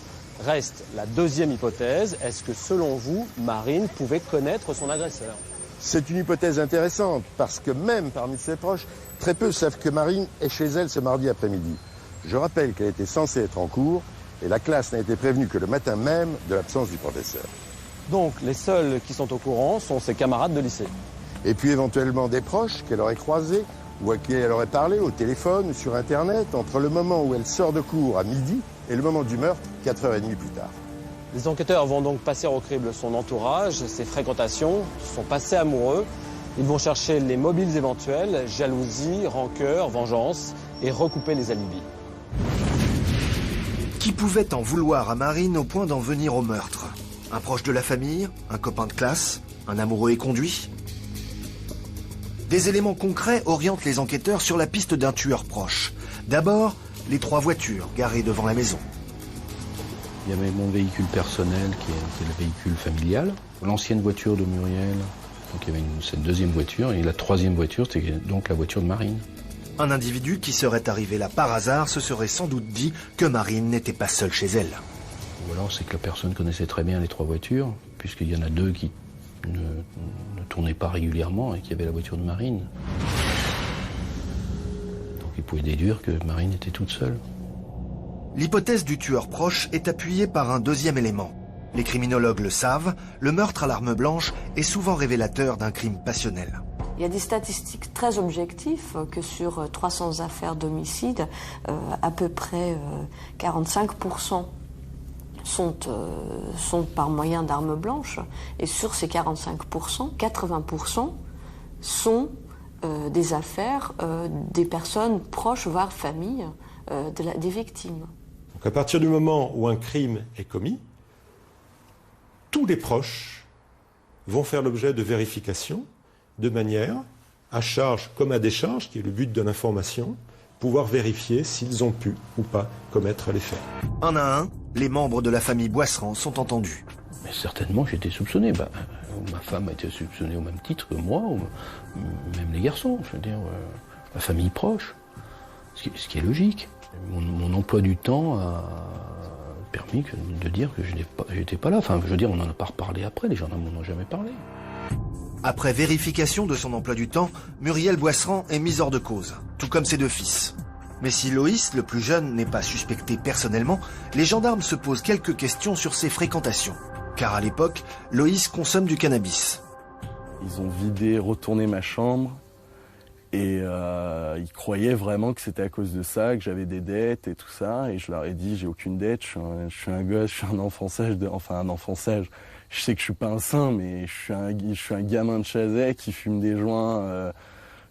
Reste la deuxième hypothèse, est-ce que selon vous, Marine pouvait connaître son agresseur? C'est une hypothèse intéressante, parce que même parmi ses proches, très peu savent que Marine est chez elle ce mardi après-midi. Je rappelle qu'elle était censée être en cours, et la classe n'a été prévenue que le matin même de l'absence du professeur. Donc les seuls qui sont au courant sont ses camarades de lycée. Et puis éventuellement des proches qu'elle aurait croisés, ou à qui elle aurait parlé au téléphone ou sur Internet, entre le moment où elle sort de cours à midi et le moment du meurtre, 4h30 plus tard. Les enquêteurs vont donc passer au crible son entourage, ses fréquentations, son passé amoureux. Ils vont chercher les mobiles éventuels, jalousie, rancœur, vengeance, et recouper les alibis. Qui pouvait en vouloir à Marine au point d'en venir au meurtre? Un proche de la famille? Un copain de classe? Un amoureux éconduit? Des éléments concrets orientent les enquêteurs sur la piste d'un tueur proche. D'abord, les 3 voitures garées devant la maison. Il y avait mon véhicule personnel qui est le véhicule familial, l'ancienne voiture de Muriel, donc il y avait cette deuxième voiture, et la troisième voiture c'était donc la voiture de Marine. Un individu qui serait arrivé là par hasard se serait sans doute dit que Marine n'était pas seule chez elle. Ou alors c'est que la personne connaissait très bien les 3 voitures, puisqu'il y en a 2 qui ne tournait pas régulièrement et qu'il y avait la voiture de Marine. Donc il pouvait déduire que Marine était toute seule. L'hypothèse du tueur proche est appuyée par un deuxième élément. Les criminologues le savent, le meurtre à l'arme blanche est souvent révélateur d'un crime passionnel. Il y a des statistiques très objectives que sur 300 affaires d'homicide, à peu près 45% sont par moyen d'armes blanches, et sur ces 45%, 80% sont des affaires des personnes proches, voire familles des victimes. Donc à partir du moment où un crime est commis, tous les proches vont faire l'objet de vérifications de manière, à charge comme à décharge, qui est le but de l'information, pouvoir vérifier s'ils ont pu ou pas commettre les faits. Un à un, les membres de la famille Boisserand sont entendus. Mais certainement, j'ai été soupçonné. Ma femme a été soupçonnée au même titre que moi, même les garçons, je veux dire, la famille proche, ce qui est logique. Mon emploi du temps a permis de dire que je n'étais pas là. Enfin, je veux dire, on n'en a pas reparlé après, les gendarmes n'en ont jamais parlé. Après vérification de son emploi du temps, Muriel Boisserand est mise hors de cause, tout comme ses deux fils. Mais si Loïs, le plus jeune, n'est pas suspecté personnellement, les gendarmes se posent quelques questions sur ses fréquentations. Car à l'époque, Loïs consomme du cannabis. Ils ont vidé, retourné ma chambre et ils croyaient vraiment que c'était à cause de ça, que j'avais des dettes et tout ça. Et je leur ai dit, j'ai aucune dette, je suis un gosse, je suis un enfant sage, un enfant sage. Je sais que je suis pas un saint, mais je suis un gamin de Chazet qui fume des joints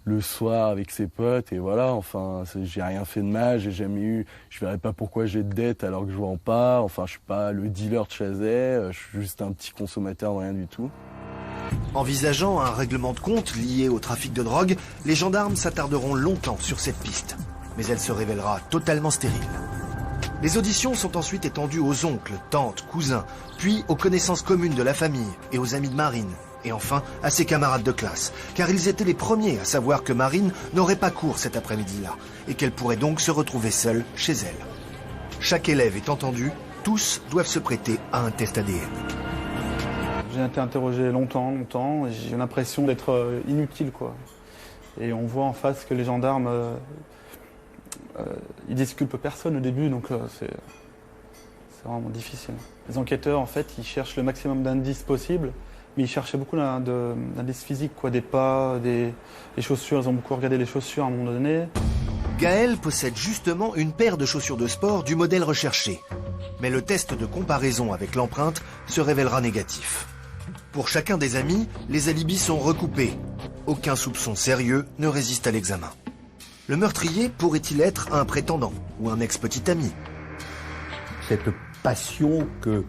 le soir avec ses potes et voilà. Enfin, j'ai rien fait de mal, j'ai jamais eu. Je verrais pas pourquoi j'ai de dettes alors que je vends pas. Enfin, je suis pas le dealer de Chazet. Je suis juste un petit consommateur de rien du tout. Envisageant un règlement de compte lié au trafic de drogue, les gendarmes s'attarderont longtemps sur cette piste, mais elle se révélera totalement stérile. Les auditions sont ensuite étendues aux oncles, tantes, cousins, puis aux connaissances communes de la famille et aux amis de Marine, et enfin à ses camarades de classe, car ils étaient les premiers à savoir que Marine n'aurait pas cours cet après-midi-là, et qu'elle pourrait donc se retrouver seule chez elle. Chaque élève est entendu, tous doivent se prêter à un test ADN. J'ai été interrogé longtemps, et j'ai l'impression d'être inutile, quoi. Et on voit en face que les gendarmes... ils disculpent personne au début, donc c'est vraiment difficile. Les enquêteurs, en fait, ils cherchent le maximum d'indices possibles, mais ils cherchaient beaucoup d'indices physiques, quoi, des pas, des chaussures. Ils ont beaucoup regardé les chaussures à un moment donné. Gaël possède justement une paire de chaussures de sport du modèle recherché. Mais le test de comparaison avec l'empreinte se révélera négatif. Pour chacun des amis, les alibis sont recoupés. Aucun soupçon sérieux ne résiste à l'examen. Le meurtrier pourrait-il être un prétendant ou un ex-petit ami? Cette passion que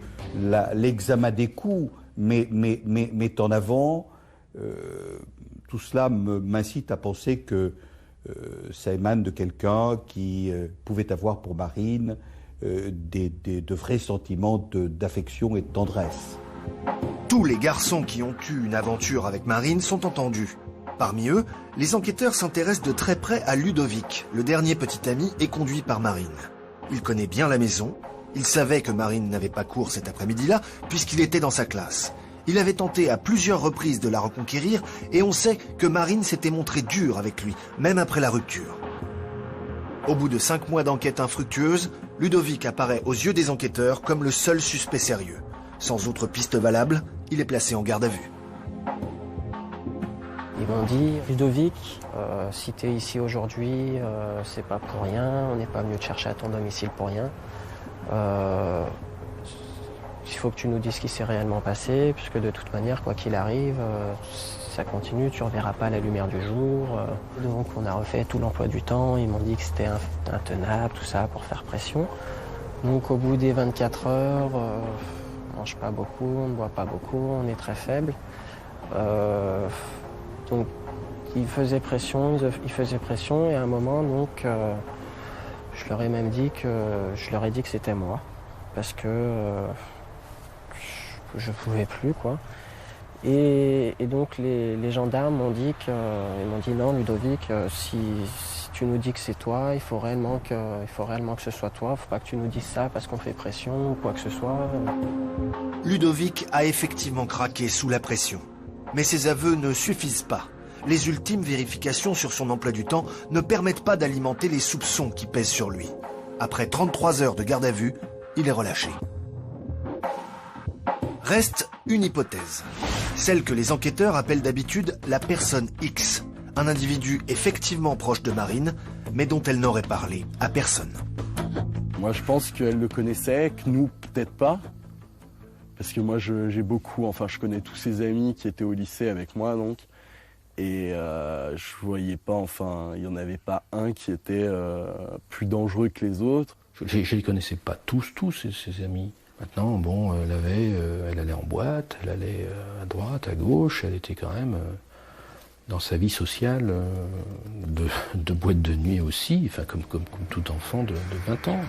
l'examen des coups met en avant, tout cela m'incite à penser que ça émane de quelqu'un qui pouvait avoir pour Marine de vrais sentiments d'affection et de tendresse. Tous les garçons qui ont eu une aventure avec Marine sont entendus. Parmi eux, les enquêteurs s'intéressent de très près à Ludovic, le dernier petit ami et conduit par Marine. Il connaît bien la maison, il savait que Marine n'avait pas cours cet après-midi-là puisqu'il était dans sa classe. Il avait tenté à plusieurs reprises de la reconquérir et on sait que Marine s'était montrée dure avec lui, même après la rupture. Au bout de 5 mois d'enquête infructueuse, Ludovic apparaît aux yeux des enquêteurs comme le seul suspect sérieux. Sans autre piste valable, il est placé en garde à vue. Ils m'ont dit, Ludovic, si tu es ici aujourd'hui, c'est pas pour rien, on n'est pas venu te chercher à ton domicile pour rien. Il faut que tu nous dises ce qui s'est réellement passé, puisque de toute manière, quoi qu'il arrive, ça continue, tu ne reverras pas la lumière du jour. Donc on a refait tout l'emploi du temps, ils m'ont dit que c'était intenable, tout ça, pour faire pression. Donc au bout des 24 heures, on ne mange pas beaucoup, on ne boit pas beaucoup, on est très faible. Donc ils faisaient pression et à un moment donc je leur ai même dit que c'était moi parce que je pouvais plus quoi. Et donc les gendarmes m'ont dit non Ludovic, si tu nous dis que c'est toi, il faut réellement que ce soit toi, faut pas que tu nous dises ça parce qu'on fait pression ou quoi que ce soit. Ludovic a effectivement craqué sous la pression. Mais ses aveux ne suffisent pas. Les ultimes vérifications sur son emploi du temps ne permettent pas d'alimenter les soupçons qui pèsent sur lui. Après 33 heures de garde à vue, il est relâché. Reste une hypothèse, celle que les enquêteurs appellent d'habitude la personne X, un individu effectivement proche de Marine, mais dont elle n'aurait parlé à personne. Moi je pense qu'elle le connaissait, que nous peut-être pas. Parce que moi, je connais tous ses amis qui étaient au lycée avec moi, donc. Et je voyais pas, il y en avait pas un qui était plus dangereux que les autres. Je les connaissais pas tous, ses amis. Maintenant, bon, elle allait en boîte, elle allait à droite, à gauche, elle était quand même dans sa vie sociale, de boîte de nuit aussi, enfin, comme tout enfant de 20 ans.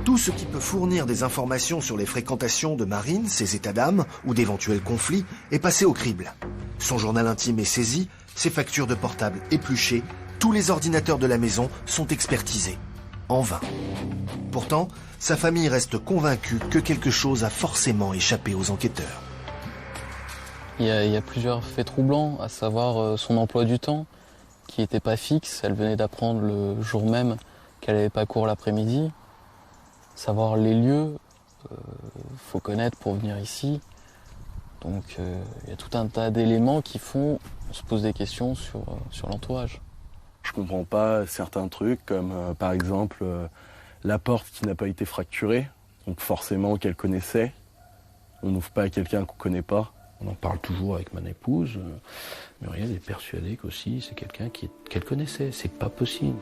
Tout ce qui peut fournir des informations sur les fréquentations de Marine, ses états d'âme ou d'éventuels conflits est passé au crible. Son journal intime est saisi, ses factures de portable épluchées, tous les ordinateurs de la maison sont expertisés. En vain. Pourtant, sa famille reste convaincue que quelque chose a forcément échappé aux enquêteurs. Il y a plusieurs faits troublants, à savoir son emploi du temps, qui n'était pas fixe. Elle venait d'apprendre le jour même qu'elle n'avait pas cours l'après-midi. Savoir les lieux, faut connaître pour venir ici. Donc il y a tout un tas d'éléments qui font on se pose des questions sur l'entourage. Je comprends pas certains trucs, comme par exemple la porte qui n'a pas été fracturée, donc forcément qu'elle connaissait. On n'ouvre pas à quelqu'un qu'on connaît pas. On en parle toujours avec mon épouse. Muriel est persuadée qu'aussi c'est quelqu'un qu'elle connaissait. C'est pas possible.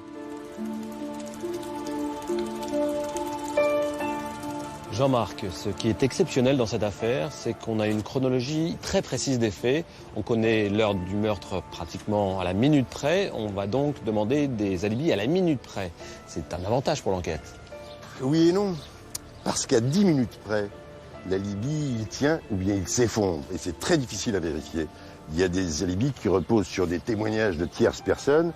Jean-Marc, ce qui est exceptionnel dans cette affaire, c'est qu'on a une chronologie très précise des faits. On connaît l'heure du meurtre pratiquement à la minute près. On va donc demander des alibis à la minute près. C'est un avantage pour l'enquête. Oui et non. Parce qu'à 10 minutes près, l'alibi, il tient ou bien il s'effondre. Et c'est très difficile à vérifier. Il y a des alibis qui reposent sur des témoignages de tierces personnes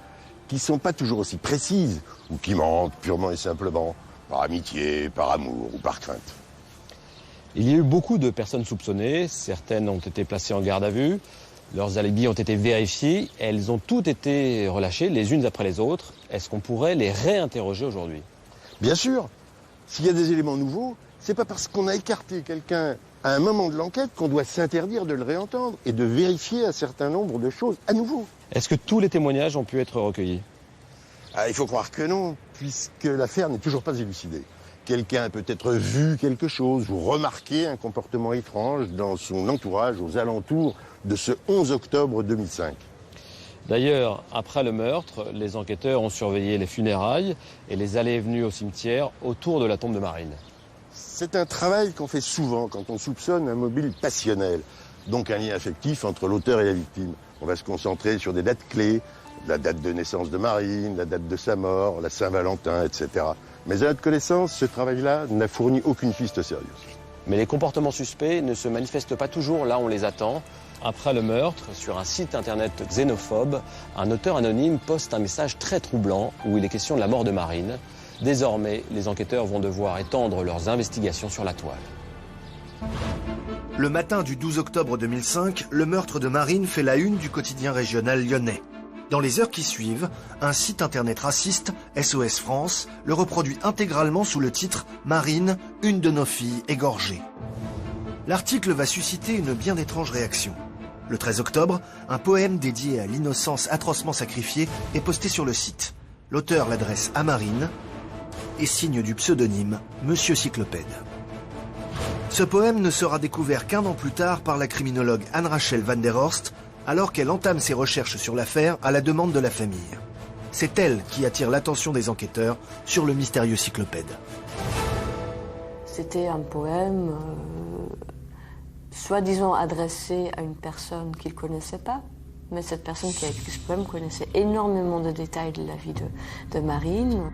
qui ne sont pas toujours aussi précises ou qui mentent purement et simplement. Par amitié, par amour ou par crainte. Il y a eu beaucoup de personnes soupçonnées. Certaines ont été placées en garde à vue. Leurs alibis ont été vérifiés. Elles ont toutes été relâchées les unes après les autres. Est-ce qu'on pourrait les réinterroger aujourd'hui? Bien sûr. S'il y a des éléments nouveaux, c'est pas parce qu'on a écarté quelqu'un à un moment de l'enquête qu'on doit s'interdire de le réentendre et de vérifier un certain nombre de choses à nouveau. Est-ce que tous les témoignages ont pu être recueillis? Il faut croire que non, puisque l'affaire n'est toujours pas élucidée. Quelqu'un a peut-être vu quelque chose ou remarqué un comportement étrange dans son entourage aux alentours de ce 11 octobre 2005. D'ailleurs, après le meurtre, les enquêteurs ont surveillé les funérailles et les allées et venues au cimetière autour de la tombe de Marine. C'est un travail qu'on fait souvent quand on soupçonne un mobile passionnel, donc un lien affectif entre l'auteur et la victime. On va se concentrer sur des dates clés, la date de naissance de Marine, la date de sa mort, la Saint-Valentin, etc. Mais à notre connaissance, ce travail-là n'a fourni aucune piste sérieuse. Mais les comportements suspects ne se manifestent pas toujours là où on les attend. Après le meurtre, sur un site internet xénophobe, un auteur anonyme poste un message très troublant où il est question de la mort de Marine. Désormais, les enquêteurs vont devoir étendre leurs investigations sur la toile. Le matin du 12 octobre 2005, le meurtre de Marine fait la une du quotidien régional lyonnais. Dans les heures qui suivent, un site internet raciste, SOS France, le reproduit intégralement sous le titre « Marine, une de nos filles égorgée ». L'article va susciter une bien étrange réaction. Le 13 octobre, un poème dédié à l'innocence atrocement sacrifiée est posté sur le site. L'auteur l'adresse à Marine et signe du pseudonyme Monsieur Cyclopède. Ce poème ne sera découvert qu'1 an plus tard par la criminologue Anne-Rachel van der Horst, alors qu'elle entame ses recherches sur l'affaire à la demande de la famille. C'est elle qui attire l'attention des enquêteurs sur le mystérieux cyclopède. C'était un poème soi-disant adressé à une personne qu'il ne connaissait pas, mais cette personne qui a écrit ce poème connaissait énormément de détails de la vie de Marine.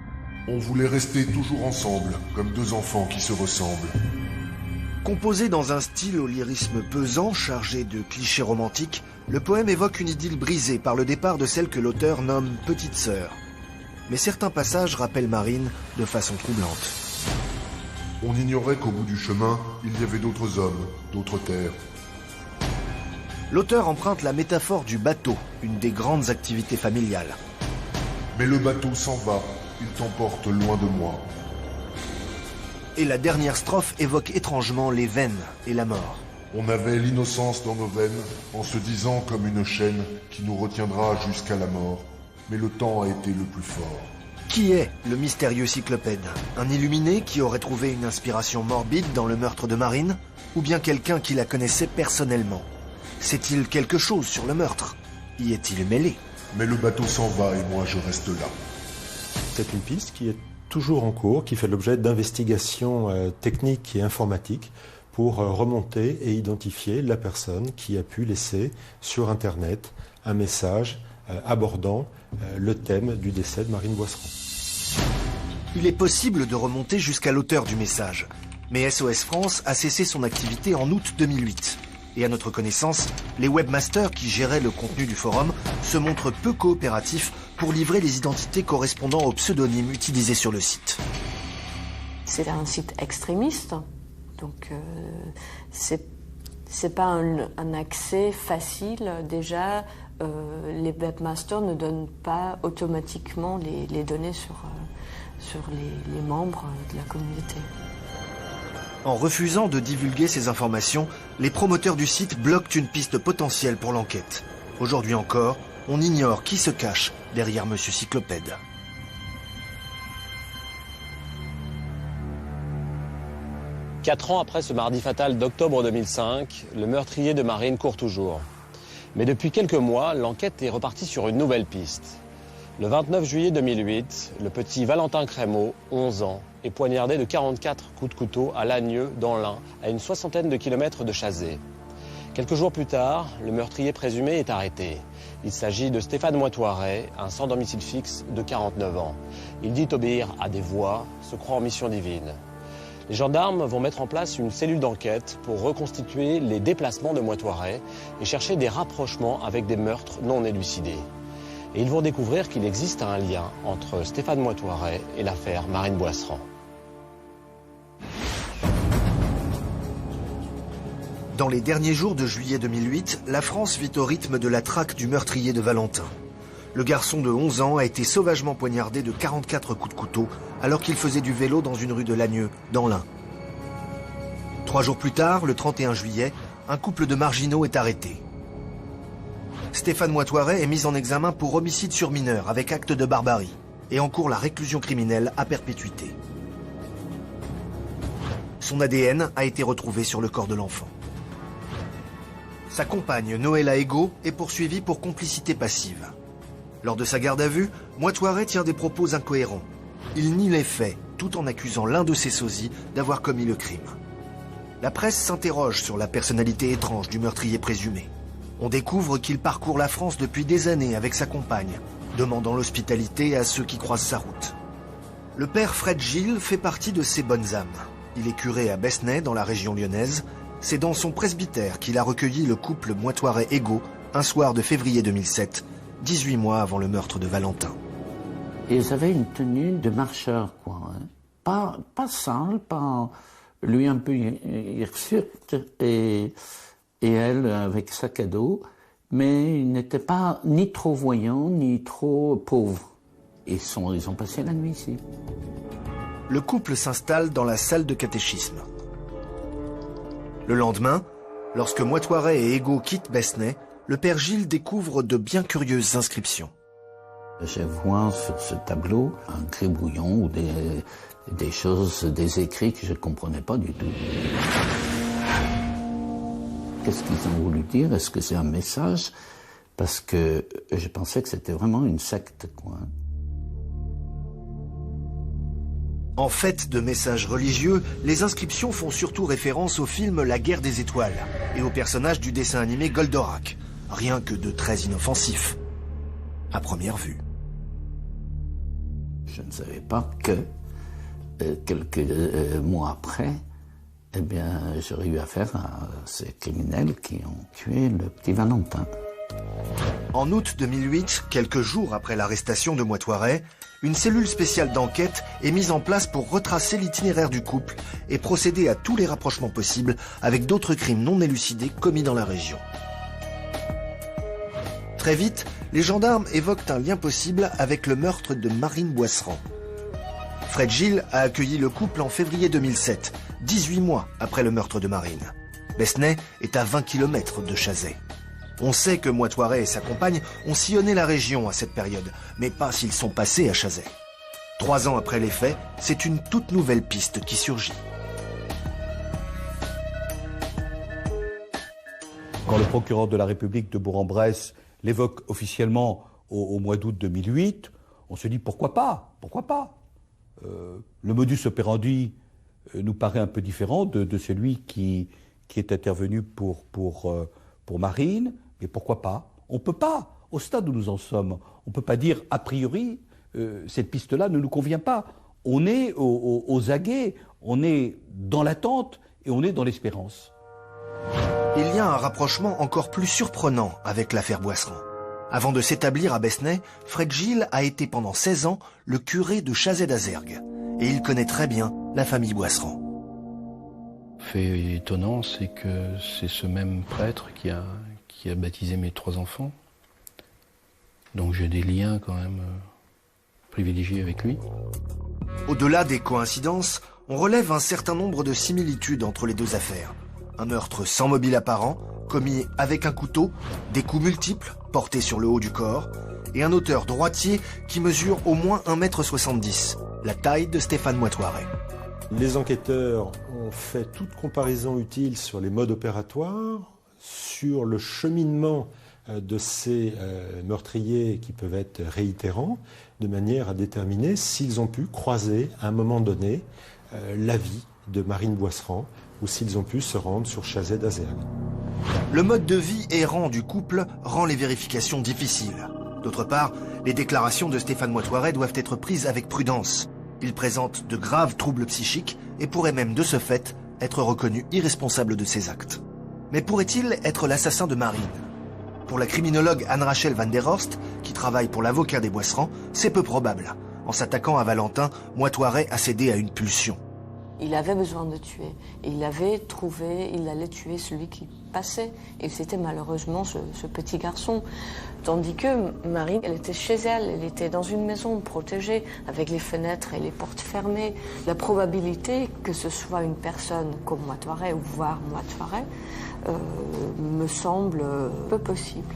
On voulait rester toujours ensemble, comme deux enfants qui se ressemblent. Composé dans un style au lyrisme pesant, chargé de clichés romantiques, le poème évoque une idylle brisée par le départ de celle que l'auteur nomme « petite sœur ». Mais certains passages rappellent Marine de façon troublante. On ignorait qu'au bout du chemin, il y avait d'autres hommes, d'autres terres. L'auteur emprunte la métaphore du bateau, une des grandes activités familiales. Mais le bateau s'en va, il t'emporte loin de moi. Et la dernière strophe évoque étrangement les veines et la mort. On avait l'innocence dans nos veines, en se disant comme une chaîne qui nous retiendra jusqu'à la mort. Mais le temps a été le plus fort. Qui est le mystérieux cyclopède? Un illuminé qui aurait trouvé une inspiration morbide dans le meurtre de Marine? Ou bien quelqu'un qui la connaissait personnellement? Sait-il quelque chose sur le meurtre? Y est-il mêlé? Mais le bateau s'en va et moi je reste là. C'est une piste qui est toujours en cours, qui fait l'objet d'investigations techniques et informatiques pour remonter et identifier la personne qui a pu laisser sur Internet un message abordant le thème du décès de Marine Boisserand. Il est possible de remonter jusqu'à l'auteur du message, mais SOS France a cessé son activité en août 2008. Et à notre connaissance, les webmasters qui géraient le contenu du forum se montrent peu coopératifs pour livrer les identités correspondant aux pseudonymes utilisés sur le site. C'est un site extrémiste, donc c'est pas un accès facile. Déjà, les webmasters ne donnent pas automatiquement les données sur les membres de la communauté. En refusant de divulguer ces informations, les promoteurs du site bloquent une piste potentielle pour l'enquête. Aujourd'hui encore, on ignore qui se cache derrière Monsieur Cyclopède. Quatre ans après ce mardi fatal d'octobre 2005, le meurtrier de Marine court toujours. Mais depuis quelques mois, l'enquête est repartie sur une nouvelle piste. Le 29 juillet 2008, le petit Valentin Crémeau, 11 ans, est poignardé de 44 coups de couteau à Lagneux, dans l'Ain, à une 60aine de kilomètres de Chazé. Quelques jours plus tard, le meurtrier présumé est arrêté. Il s'agit de Stéphane Moitoiret, un sans domicile fixe de 49 ans. Il dit obéir à des voix, se croit en mission divine. Les gendarmes vont mettre en place une cellule d'enquête pour reconstituer les déplacements de Moitoiret et chercher des rapprochements avec des meurtres non élucidés. Et ils vont découvrir qu'il existe un lien entre Stéphane Moitoiret et l'affaire Marine Boisserand. Dans les derniers jours de juillet 2008, la France vit au rythme de la traque du meurtrier de Valentin. Le garçon de 11 ans a été sauvagement poignardé de 44 coups de couteau alors qu'il faisait du vélo dans une rue de Lagneux, dans l'Ain. 3 jours plus tard, le 31 juillet, un couple de marginaux est arrêté. Stéphane Moitoiret est mis en examen pour homicide sur mineur avec acte de barbarie et encourt la réclusion criminelle à perpétuité. Son ADN a été retrouvé sur le corps de l'enfant. Sa compagne, Noëlla Ego, est poursuivie pour complicité passive. Lors de sa garde à vue, Moitoiret tient des propos incohérents. Il nie les faits, tout en accusant l'un de ses sosies d'avoir commis le crime. La presse s'interroge sur la personnalité étrange du meurtrier présumé. On découvre qu'il parcourt la France depuis des années avec sa compagne, demandant l'hospitalité à ceux qui croisent sa route. Le père Fred Gilles fait partie de ces bonnes âmes. Il est curé à Besnay, dans la région lyonnaise. C'est dans son presbytère qu'il a recueilli le couple Moitoiret-Ego un soir de février 2007, 18 mois avant le meurtre de Valentin. Ils avaient une tenue de marcheur, quoi. Hein. Pas sale, pas... Lui un peu hirsute et elle avec sac à dos, mais ils n'étaient pas ni trop voyants, ni trop pauvres. Ils ont passé la nuit ici. Le couple s'installe dans la salle de catéchisme. Le lendemain, lorsque Moitoiret et Ego quittent Besnay, le père Gilles découvre de bien curieuses inscriptions. Je vois sur ce tableau un gribouillon ou des choses, des écrits que je ne comprenais pas du tout. Qu'est-ce qu'ils ont voulu dire? Est-ce que c'est un message? Parce que je pensais que c'était vraiment une secte, quoi. En fait de messages religieux, les inscriptions font surtout référence au film La Guerre des Étoiles et au personnage du dessin animé Goldorak. Rien que de très inoffensif, à première vue. Je ne savais pas que, quelques mois après, eh bien, j'aurais eu affaire à ces criminels qui ont tué le petit Valentin. En août 2008, quelques jours après l'arrestation de Moitoiret, une cellule spéciale d'enquête est mise en place pour retracer l'itinéraire du couple et procéder à tous les rapprochements possibles avec d'autres crimes non élucidés commis dans la région. Très vite, les gendarmes évoquent un lien possible avec le meurtre de Marine Boisserand. Fred Gilles a accueilli le couple en février 2007, 18 mois après le meurtre de Marine. Besnay est à 20 km de Chazay. On sait que Moitoiret et sa compagne ont sillonné la région à cette période, mais pas s'ils sont passés à Chazay. 3 ans après les faits, c'est une toute nouvelle piste qui surgit. Quand le procureur de la République de Bourg-en-Bresse l'évoque officiellement au mois d'août 2008, on se dit pourquoi pas, pourquoi pas. Le modus operandi nous paraît un peu différent de celui qui est intervenu pour Marine. Mais pourquoi pas? On ne peut pas, au stade où nous en sommes, on ne peut pas dire a priori cette piste-là ne nous convient pas. On est aux aguets, on est dans l'attente et on est dans l'espérance. Il y a un rapprochement encore plus surprenant avec l'affaire Boisserand. Avant de s'établir à Besnay, Fred Gilles a été pendant 16 ans le curé de Chazet-d'Azergues. Et il connaît très bien la famille Boisserand. Fait étonnant, c'est que c'est ce même prêtre qui a baptisé mes 3 enfants. Donc j'ai des liens quand même privilégiés avec lui. Au-delà des coïncidences, on relève un certain nombre de similitudes entre les deux affaires. Un meurtre sans mobile apparent, commis avec un couteau, des coups multiples portés sur le haut du corps, et un auteur droitier qui mesure au moins 1,70 m, la taille de Stéphane Moitoiret. Les enquêteurs ont fait toute comparaison utile sur les modes opératoires, sur le cheminement de ces meurtriers qui peuvent être réitérants, de manière à déterminer s'ils ont pu croiser à un moment donné la vie de Marine Boisserand ou s'ils ont pu se rendre sur Chazet-d'Azergues. Le mode de vie errant du couple rend les vérifications difficiles. D'autre part, les déclarations de Stéphane Moitoiret doivent être prises avec prudence. Il présente de graves troubles psychiques et pourrait même de ce fait être reconnu irresponsable de ses actes. Mais pourrait-il être l'assassin de Marine? Pour la criminologue Anne-Rachel van der Horst, qui travaille pour l'avocat des Boisserand, c'est peu probable. En s'attaquant à Valentin, Moitoiret a cédé à une pulsion. Il avait besoin de tuer. Et il allait tuer celui qui passait. Et c'était malheureusement ce petit garçon. Tandis que Marine, elle était chez elle, elle était dans une maison protégée, avec les fenêtres et les portes fermées. La probabilité que ce soit une personne comme Moitoiret, ou voire Moitoiret, me semble peu possible.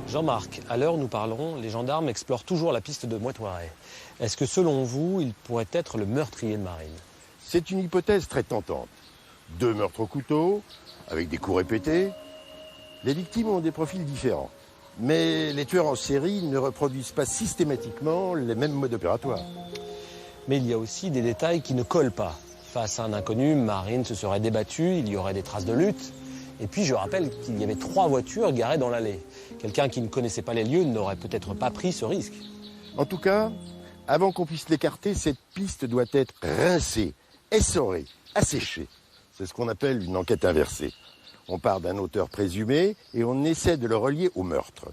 Jean-Marc, à l'heure où nous parlons, les gendarmes explorent toujours la piste de Moitoiret. Est-ce que selon vous, il pourrait être le meurtrier de Marine? C'est une hypothèse très tentante. 2 meurtres au couteau, avec des coups répétés. Les victimes ont des profils différents. Mais les tueurs en série ne reproduisent pas systématiquement les mêmes modes opératoires. Mais il y a aussi des détails qui ne collent pas. Face à un inconnu, Marine se serait débattue, il y aurait des traces de lutte. Et puis je rappelle qu'il y avait 3 voitures garées dans l'allée. Quelqu'un qui ne connaissait pas les lieux n'aurait peut-être pas pris ce risque. En tout cas, avant qu'on puisse l'écarter, cette piste doit être rincée, essorée, asséchée. C'est ce qu'on appelle une enquête inversée. On part d'un auteur présumé et on essaie de le relier au meurtre.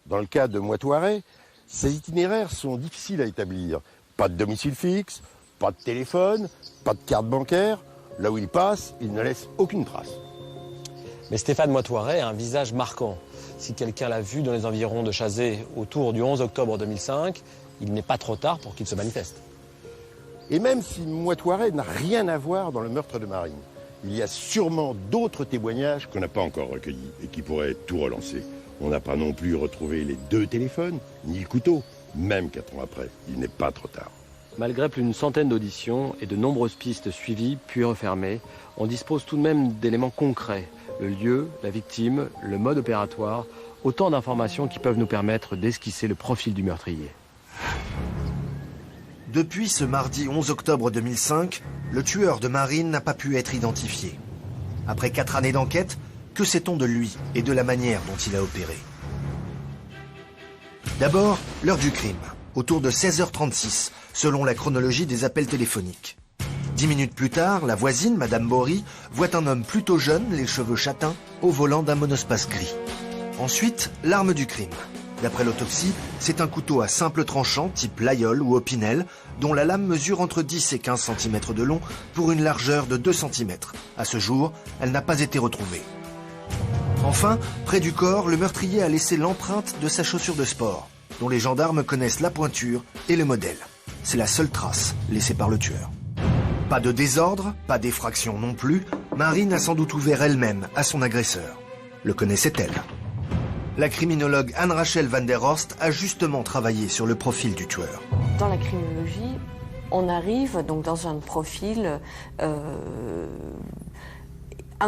Dans le cas de Moitoiret, ces itinéraires sont difficiles à établir. Pas de domicile fixe, pas de téléphone, pas de carte bancaire. Là où il passe, il ne laisse aucune trace. Mais Stéphane Moitoiret a un visage marquant. Si quelqu'un l'a vu dans les environs de Chazet autour du 11 octobre 2005, il n'est pas trop tard pour qu'il se manifeste. Et même si Moitoiret n'a rien à voir dans le meurtre de Marine, il y a sûrement d'autres témoignages qu'on n'a pas encore recueillis et qui pourraient tout relancer. On n'a pas non plus retrouvé les 2 téléphones, ni le couteau, même 4 ans après. Il n'est pas trop tard. Malgré plus d'une centaine d'auditions et de nombreuses pistes suivies puis refermées, on dispose tout de même d'éléments concrets. Le lieu, la victime, le mode opératoire, autant d'informations qui peuvent nous permettre d'esquisser le profil du meurtrier. Depuis ce mardi 11 octobre 2005, le tueur de Marine n'a pas pu être identifié. Après 4 années d'enquête, que sait-on de lui et de la manière dont il a opéré? D'abord, l'heure du crime, autour de 16h36, selon la chronologie des appels téléphoniques. 10 minutes plus tard, la voisine, Madame Bory, voit un homme plutôt jeune, les cheveux châtains, au volant d'un monospace gris. Ensuite, l'arme du crime. D'après l'autopsie, c'est un couteau à simple tranchant, type Laïol ou Opinel, dont la lame mesure entre 10 et 15 cm de long pour une largeur de 2 cm. À ce jour, elle n'a pas été retrouvée. Enfin, près du corps, le meurtrier a laissé l'empreinte de sa chaussure de sport, dont les gendarmes connaissent la pointure et le modèle. C'est la seule trace laissée par le tueur. Pas de désordre, pas d'effraction non plus, Marine a sans doute ouvert elle-même à son agresseur. Le connaissait-elle? La criminologue Anne-Rachel van der Horst a justement travaillé sur le profil du tueur. Dans la criminologie, on arrive donc dans un profil, un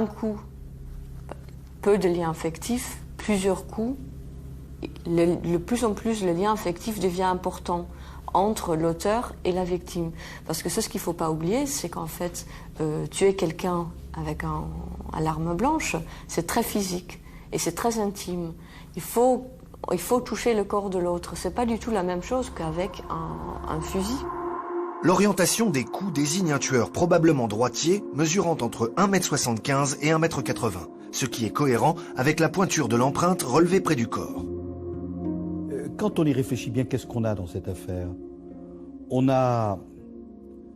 coup, peu de liens affectifs, plusieurs coups, de plus en plus, le lien affectif devient important entre l'auteur et la victime. Parce que ce qu'il ne faut pas oublier, c'est qu'en fait, tuer quelqu'un avec un arme blanche, c'est très physique et c'est très intime. Il faut toucher le corps de l'autre. C'est pas du tout la même chose qu'avec un fusil. L'orientation des coups désigne un tueur probablement droitier, mesurant entre 1,75 m et 1,80 m, ce qui est cohérent avec la pointure de l'empreinte relevée près du corps. Quand on y réfléchit bien, qu'est-ce qu'on a dans cette affaire? On a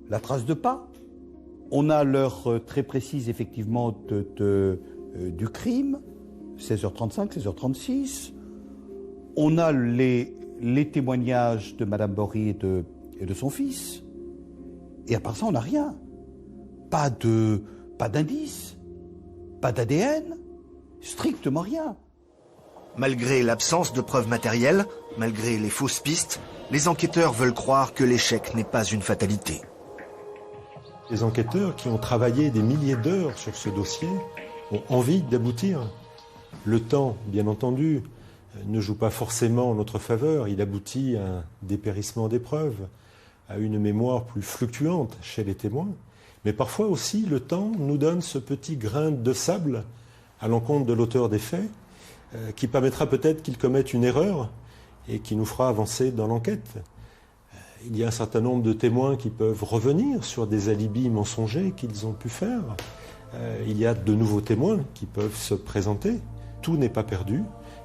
la trace de pas, on a l'heure très précise effectivement du crime, 16h35, 16h36, on a les témoignages de Madame Bory et de son fils, et à part ça on n'a rien. Pas d'indices, pas d'ADN, strictement rien. Malgré l'absence de preuves matérielles, malgré les fausses pistes, les enquêteurs veulent croire que l'échec n'est pas une fatalité. Les enquêteurs qui ont travaillé des milliers d'heures sur ce dossier ont envie d'aboutir. Le temps, bien entendu, ne joue pas forcément en notre faveur. Il aboutit à un dépérissement des preuves, à une mémoire plus fluctuante chez les témoins. Mais parfois aussi, le temps nous donne ce petit grain de sable à l'encontre de l'auteur des faits, qui permettra peut-être qu'il commette une erreur et qui nous fera avancer dans l'enquête. Il y a un certain nombre de témoins qui peuvent revenir sur des alibis mensongers qu'ils ont pu faire. Il y a de nouveaux témoins qui peuvent se présenter. Tout n'est pas perdu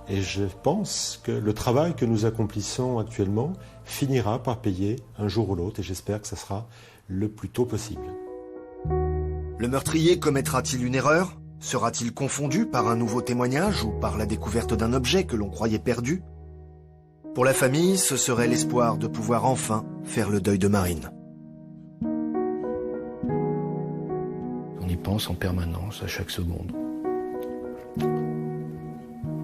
et je pense que le travail que nous accomplissons actuellement finira par payer un jour ou l'autre et j'espère que ça sera le plus tôt possible. Le meurtrier commettra-t-il une erreur ? Sera-t-il confondu par un nouveau témoignage ou par la découverte d'un objet que l'on croyait perdu ? Pour la famille, ce serait l'espoir de pouvoir enfin faire le deuil de Marine. On y pense en permanence, à chaque seconde.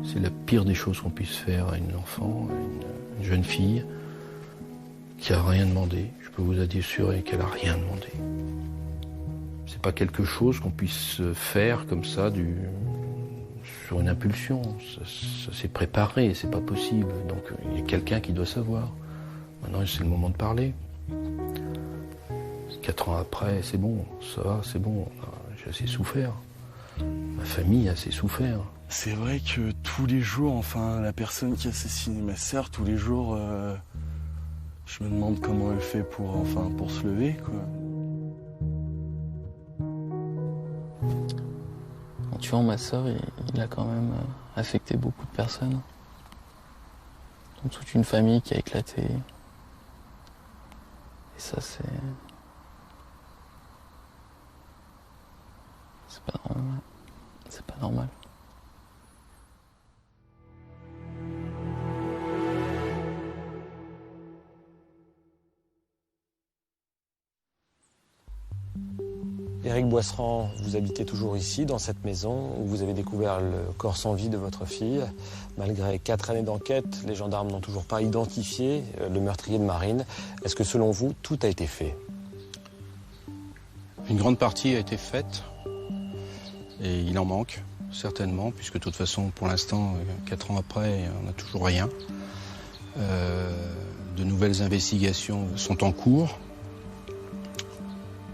C'est la pire des choses qu'on puisse faire à une enfant, à une jeune fille qui n'a rien demandé. Je peux vous assurer qu'elle n'a rien demandé. C'est pas quelque chose qu'on puisse faire comme ça sur une impulsion. Ça s'est préparé, c'est pas possible. Donc il y a quelqu'un qui doit savoir. Maintenant c'est le moment de parler. 4 ans après, c'est bon, ça va, c'est bon. J'ai assez souffert. Ma famille a assez souffert. C'est vrai que tous les jours, enfin, la personne qui a assassiné ma sœur, tous les jours, je me demande comment elle fait pour se lever, quoi. En tuant ma sœur, il a quand même affecté beaucoup de personnes. Donc toute une famille qui a éclaté. Et ça, c'est pas normal. C'est pas normal. Éric Boisserand, vous habitez toujours ici, dans cette maison, où vous avez découvert le corps sans vie de votre fille. Malgré 4 années d'enquête, les gendarmes n'ont toujours pas identifié le meurtrier de Marine. Est-ce que selon vous, tout a été fait? Une grande partie a été faite, et il en manque, certainement, puisque de toute façon, pour l'instant, 4 ans après, on n'a toujours rien. De nouvelles investigations sont en cours.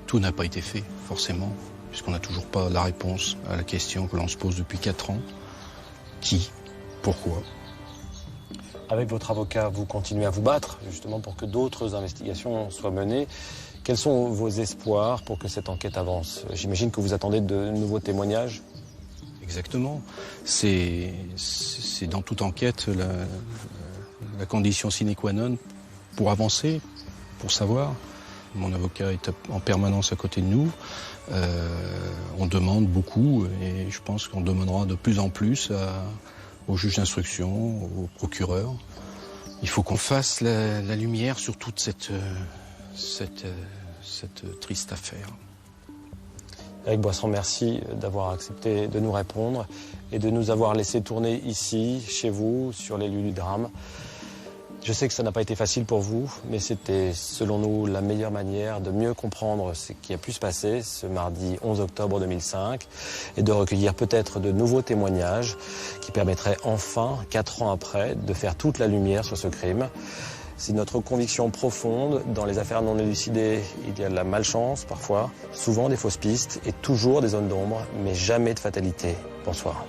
Tout n'a pas été fait, forcément, puisqu'on n'a toujours pas la réponse à la question que l'on se pose depuis 4 ans. Qui? Pourquoi? Avec votre avocat, vous continuez à vous battre, justement, pour que d'autres investigations soient menées. Quels sont vos espoirs pour que cette enquête avance? J'imagine que vous attendez de nouveaux témoignages. Exactement. C'est dans toute enquête la condition sine qua non pour avancer, pour savoir. Mon avocat est en permanence à côté de nous. On demande beaucoup et je pense qu'on demandera de plus en plus aux juges d'instruction, aux procureurs. Il faut qu'on fasse la lumière sur toute cette triste affaire. Éric Boisserand, merci d'avoir accepté de nous répondre et de nous avoir laissé tourner ici, chez vous, sur les lieux du drame. Je sais que ça n'a pas été facile pour vous, mais c'était selon nous la meilleure manière de mieux comprendre ce qui a pu se passer ce mardi 11 octobre 2005 et de recueillir peut-être de nouveaux témoignages qui permettraient enfin, 4 ans après, de faire toute la lumière sur ce crime. C'est notre conviction profonde. Dans les affaires non élucidées, il y a de la malchance parfois, souvent des fausses pistes et toujours des zones d'ombre, mais jamais de fatalité. Bonsoir.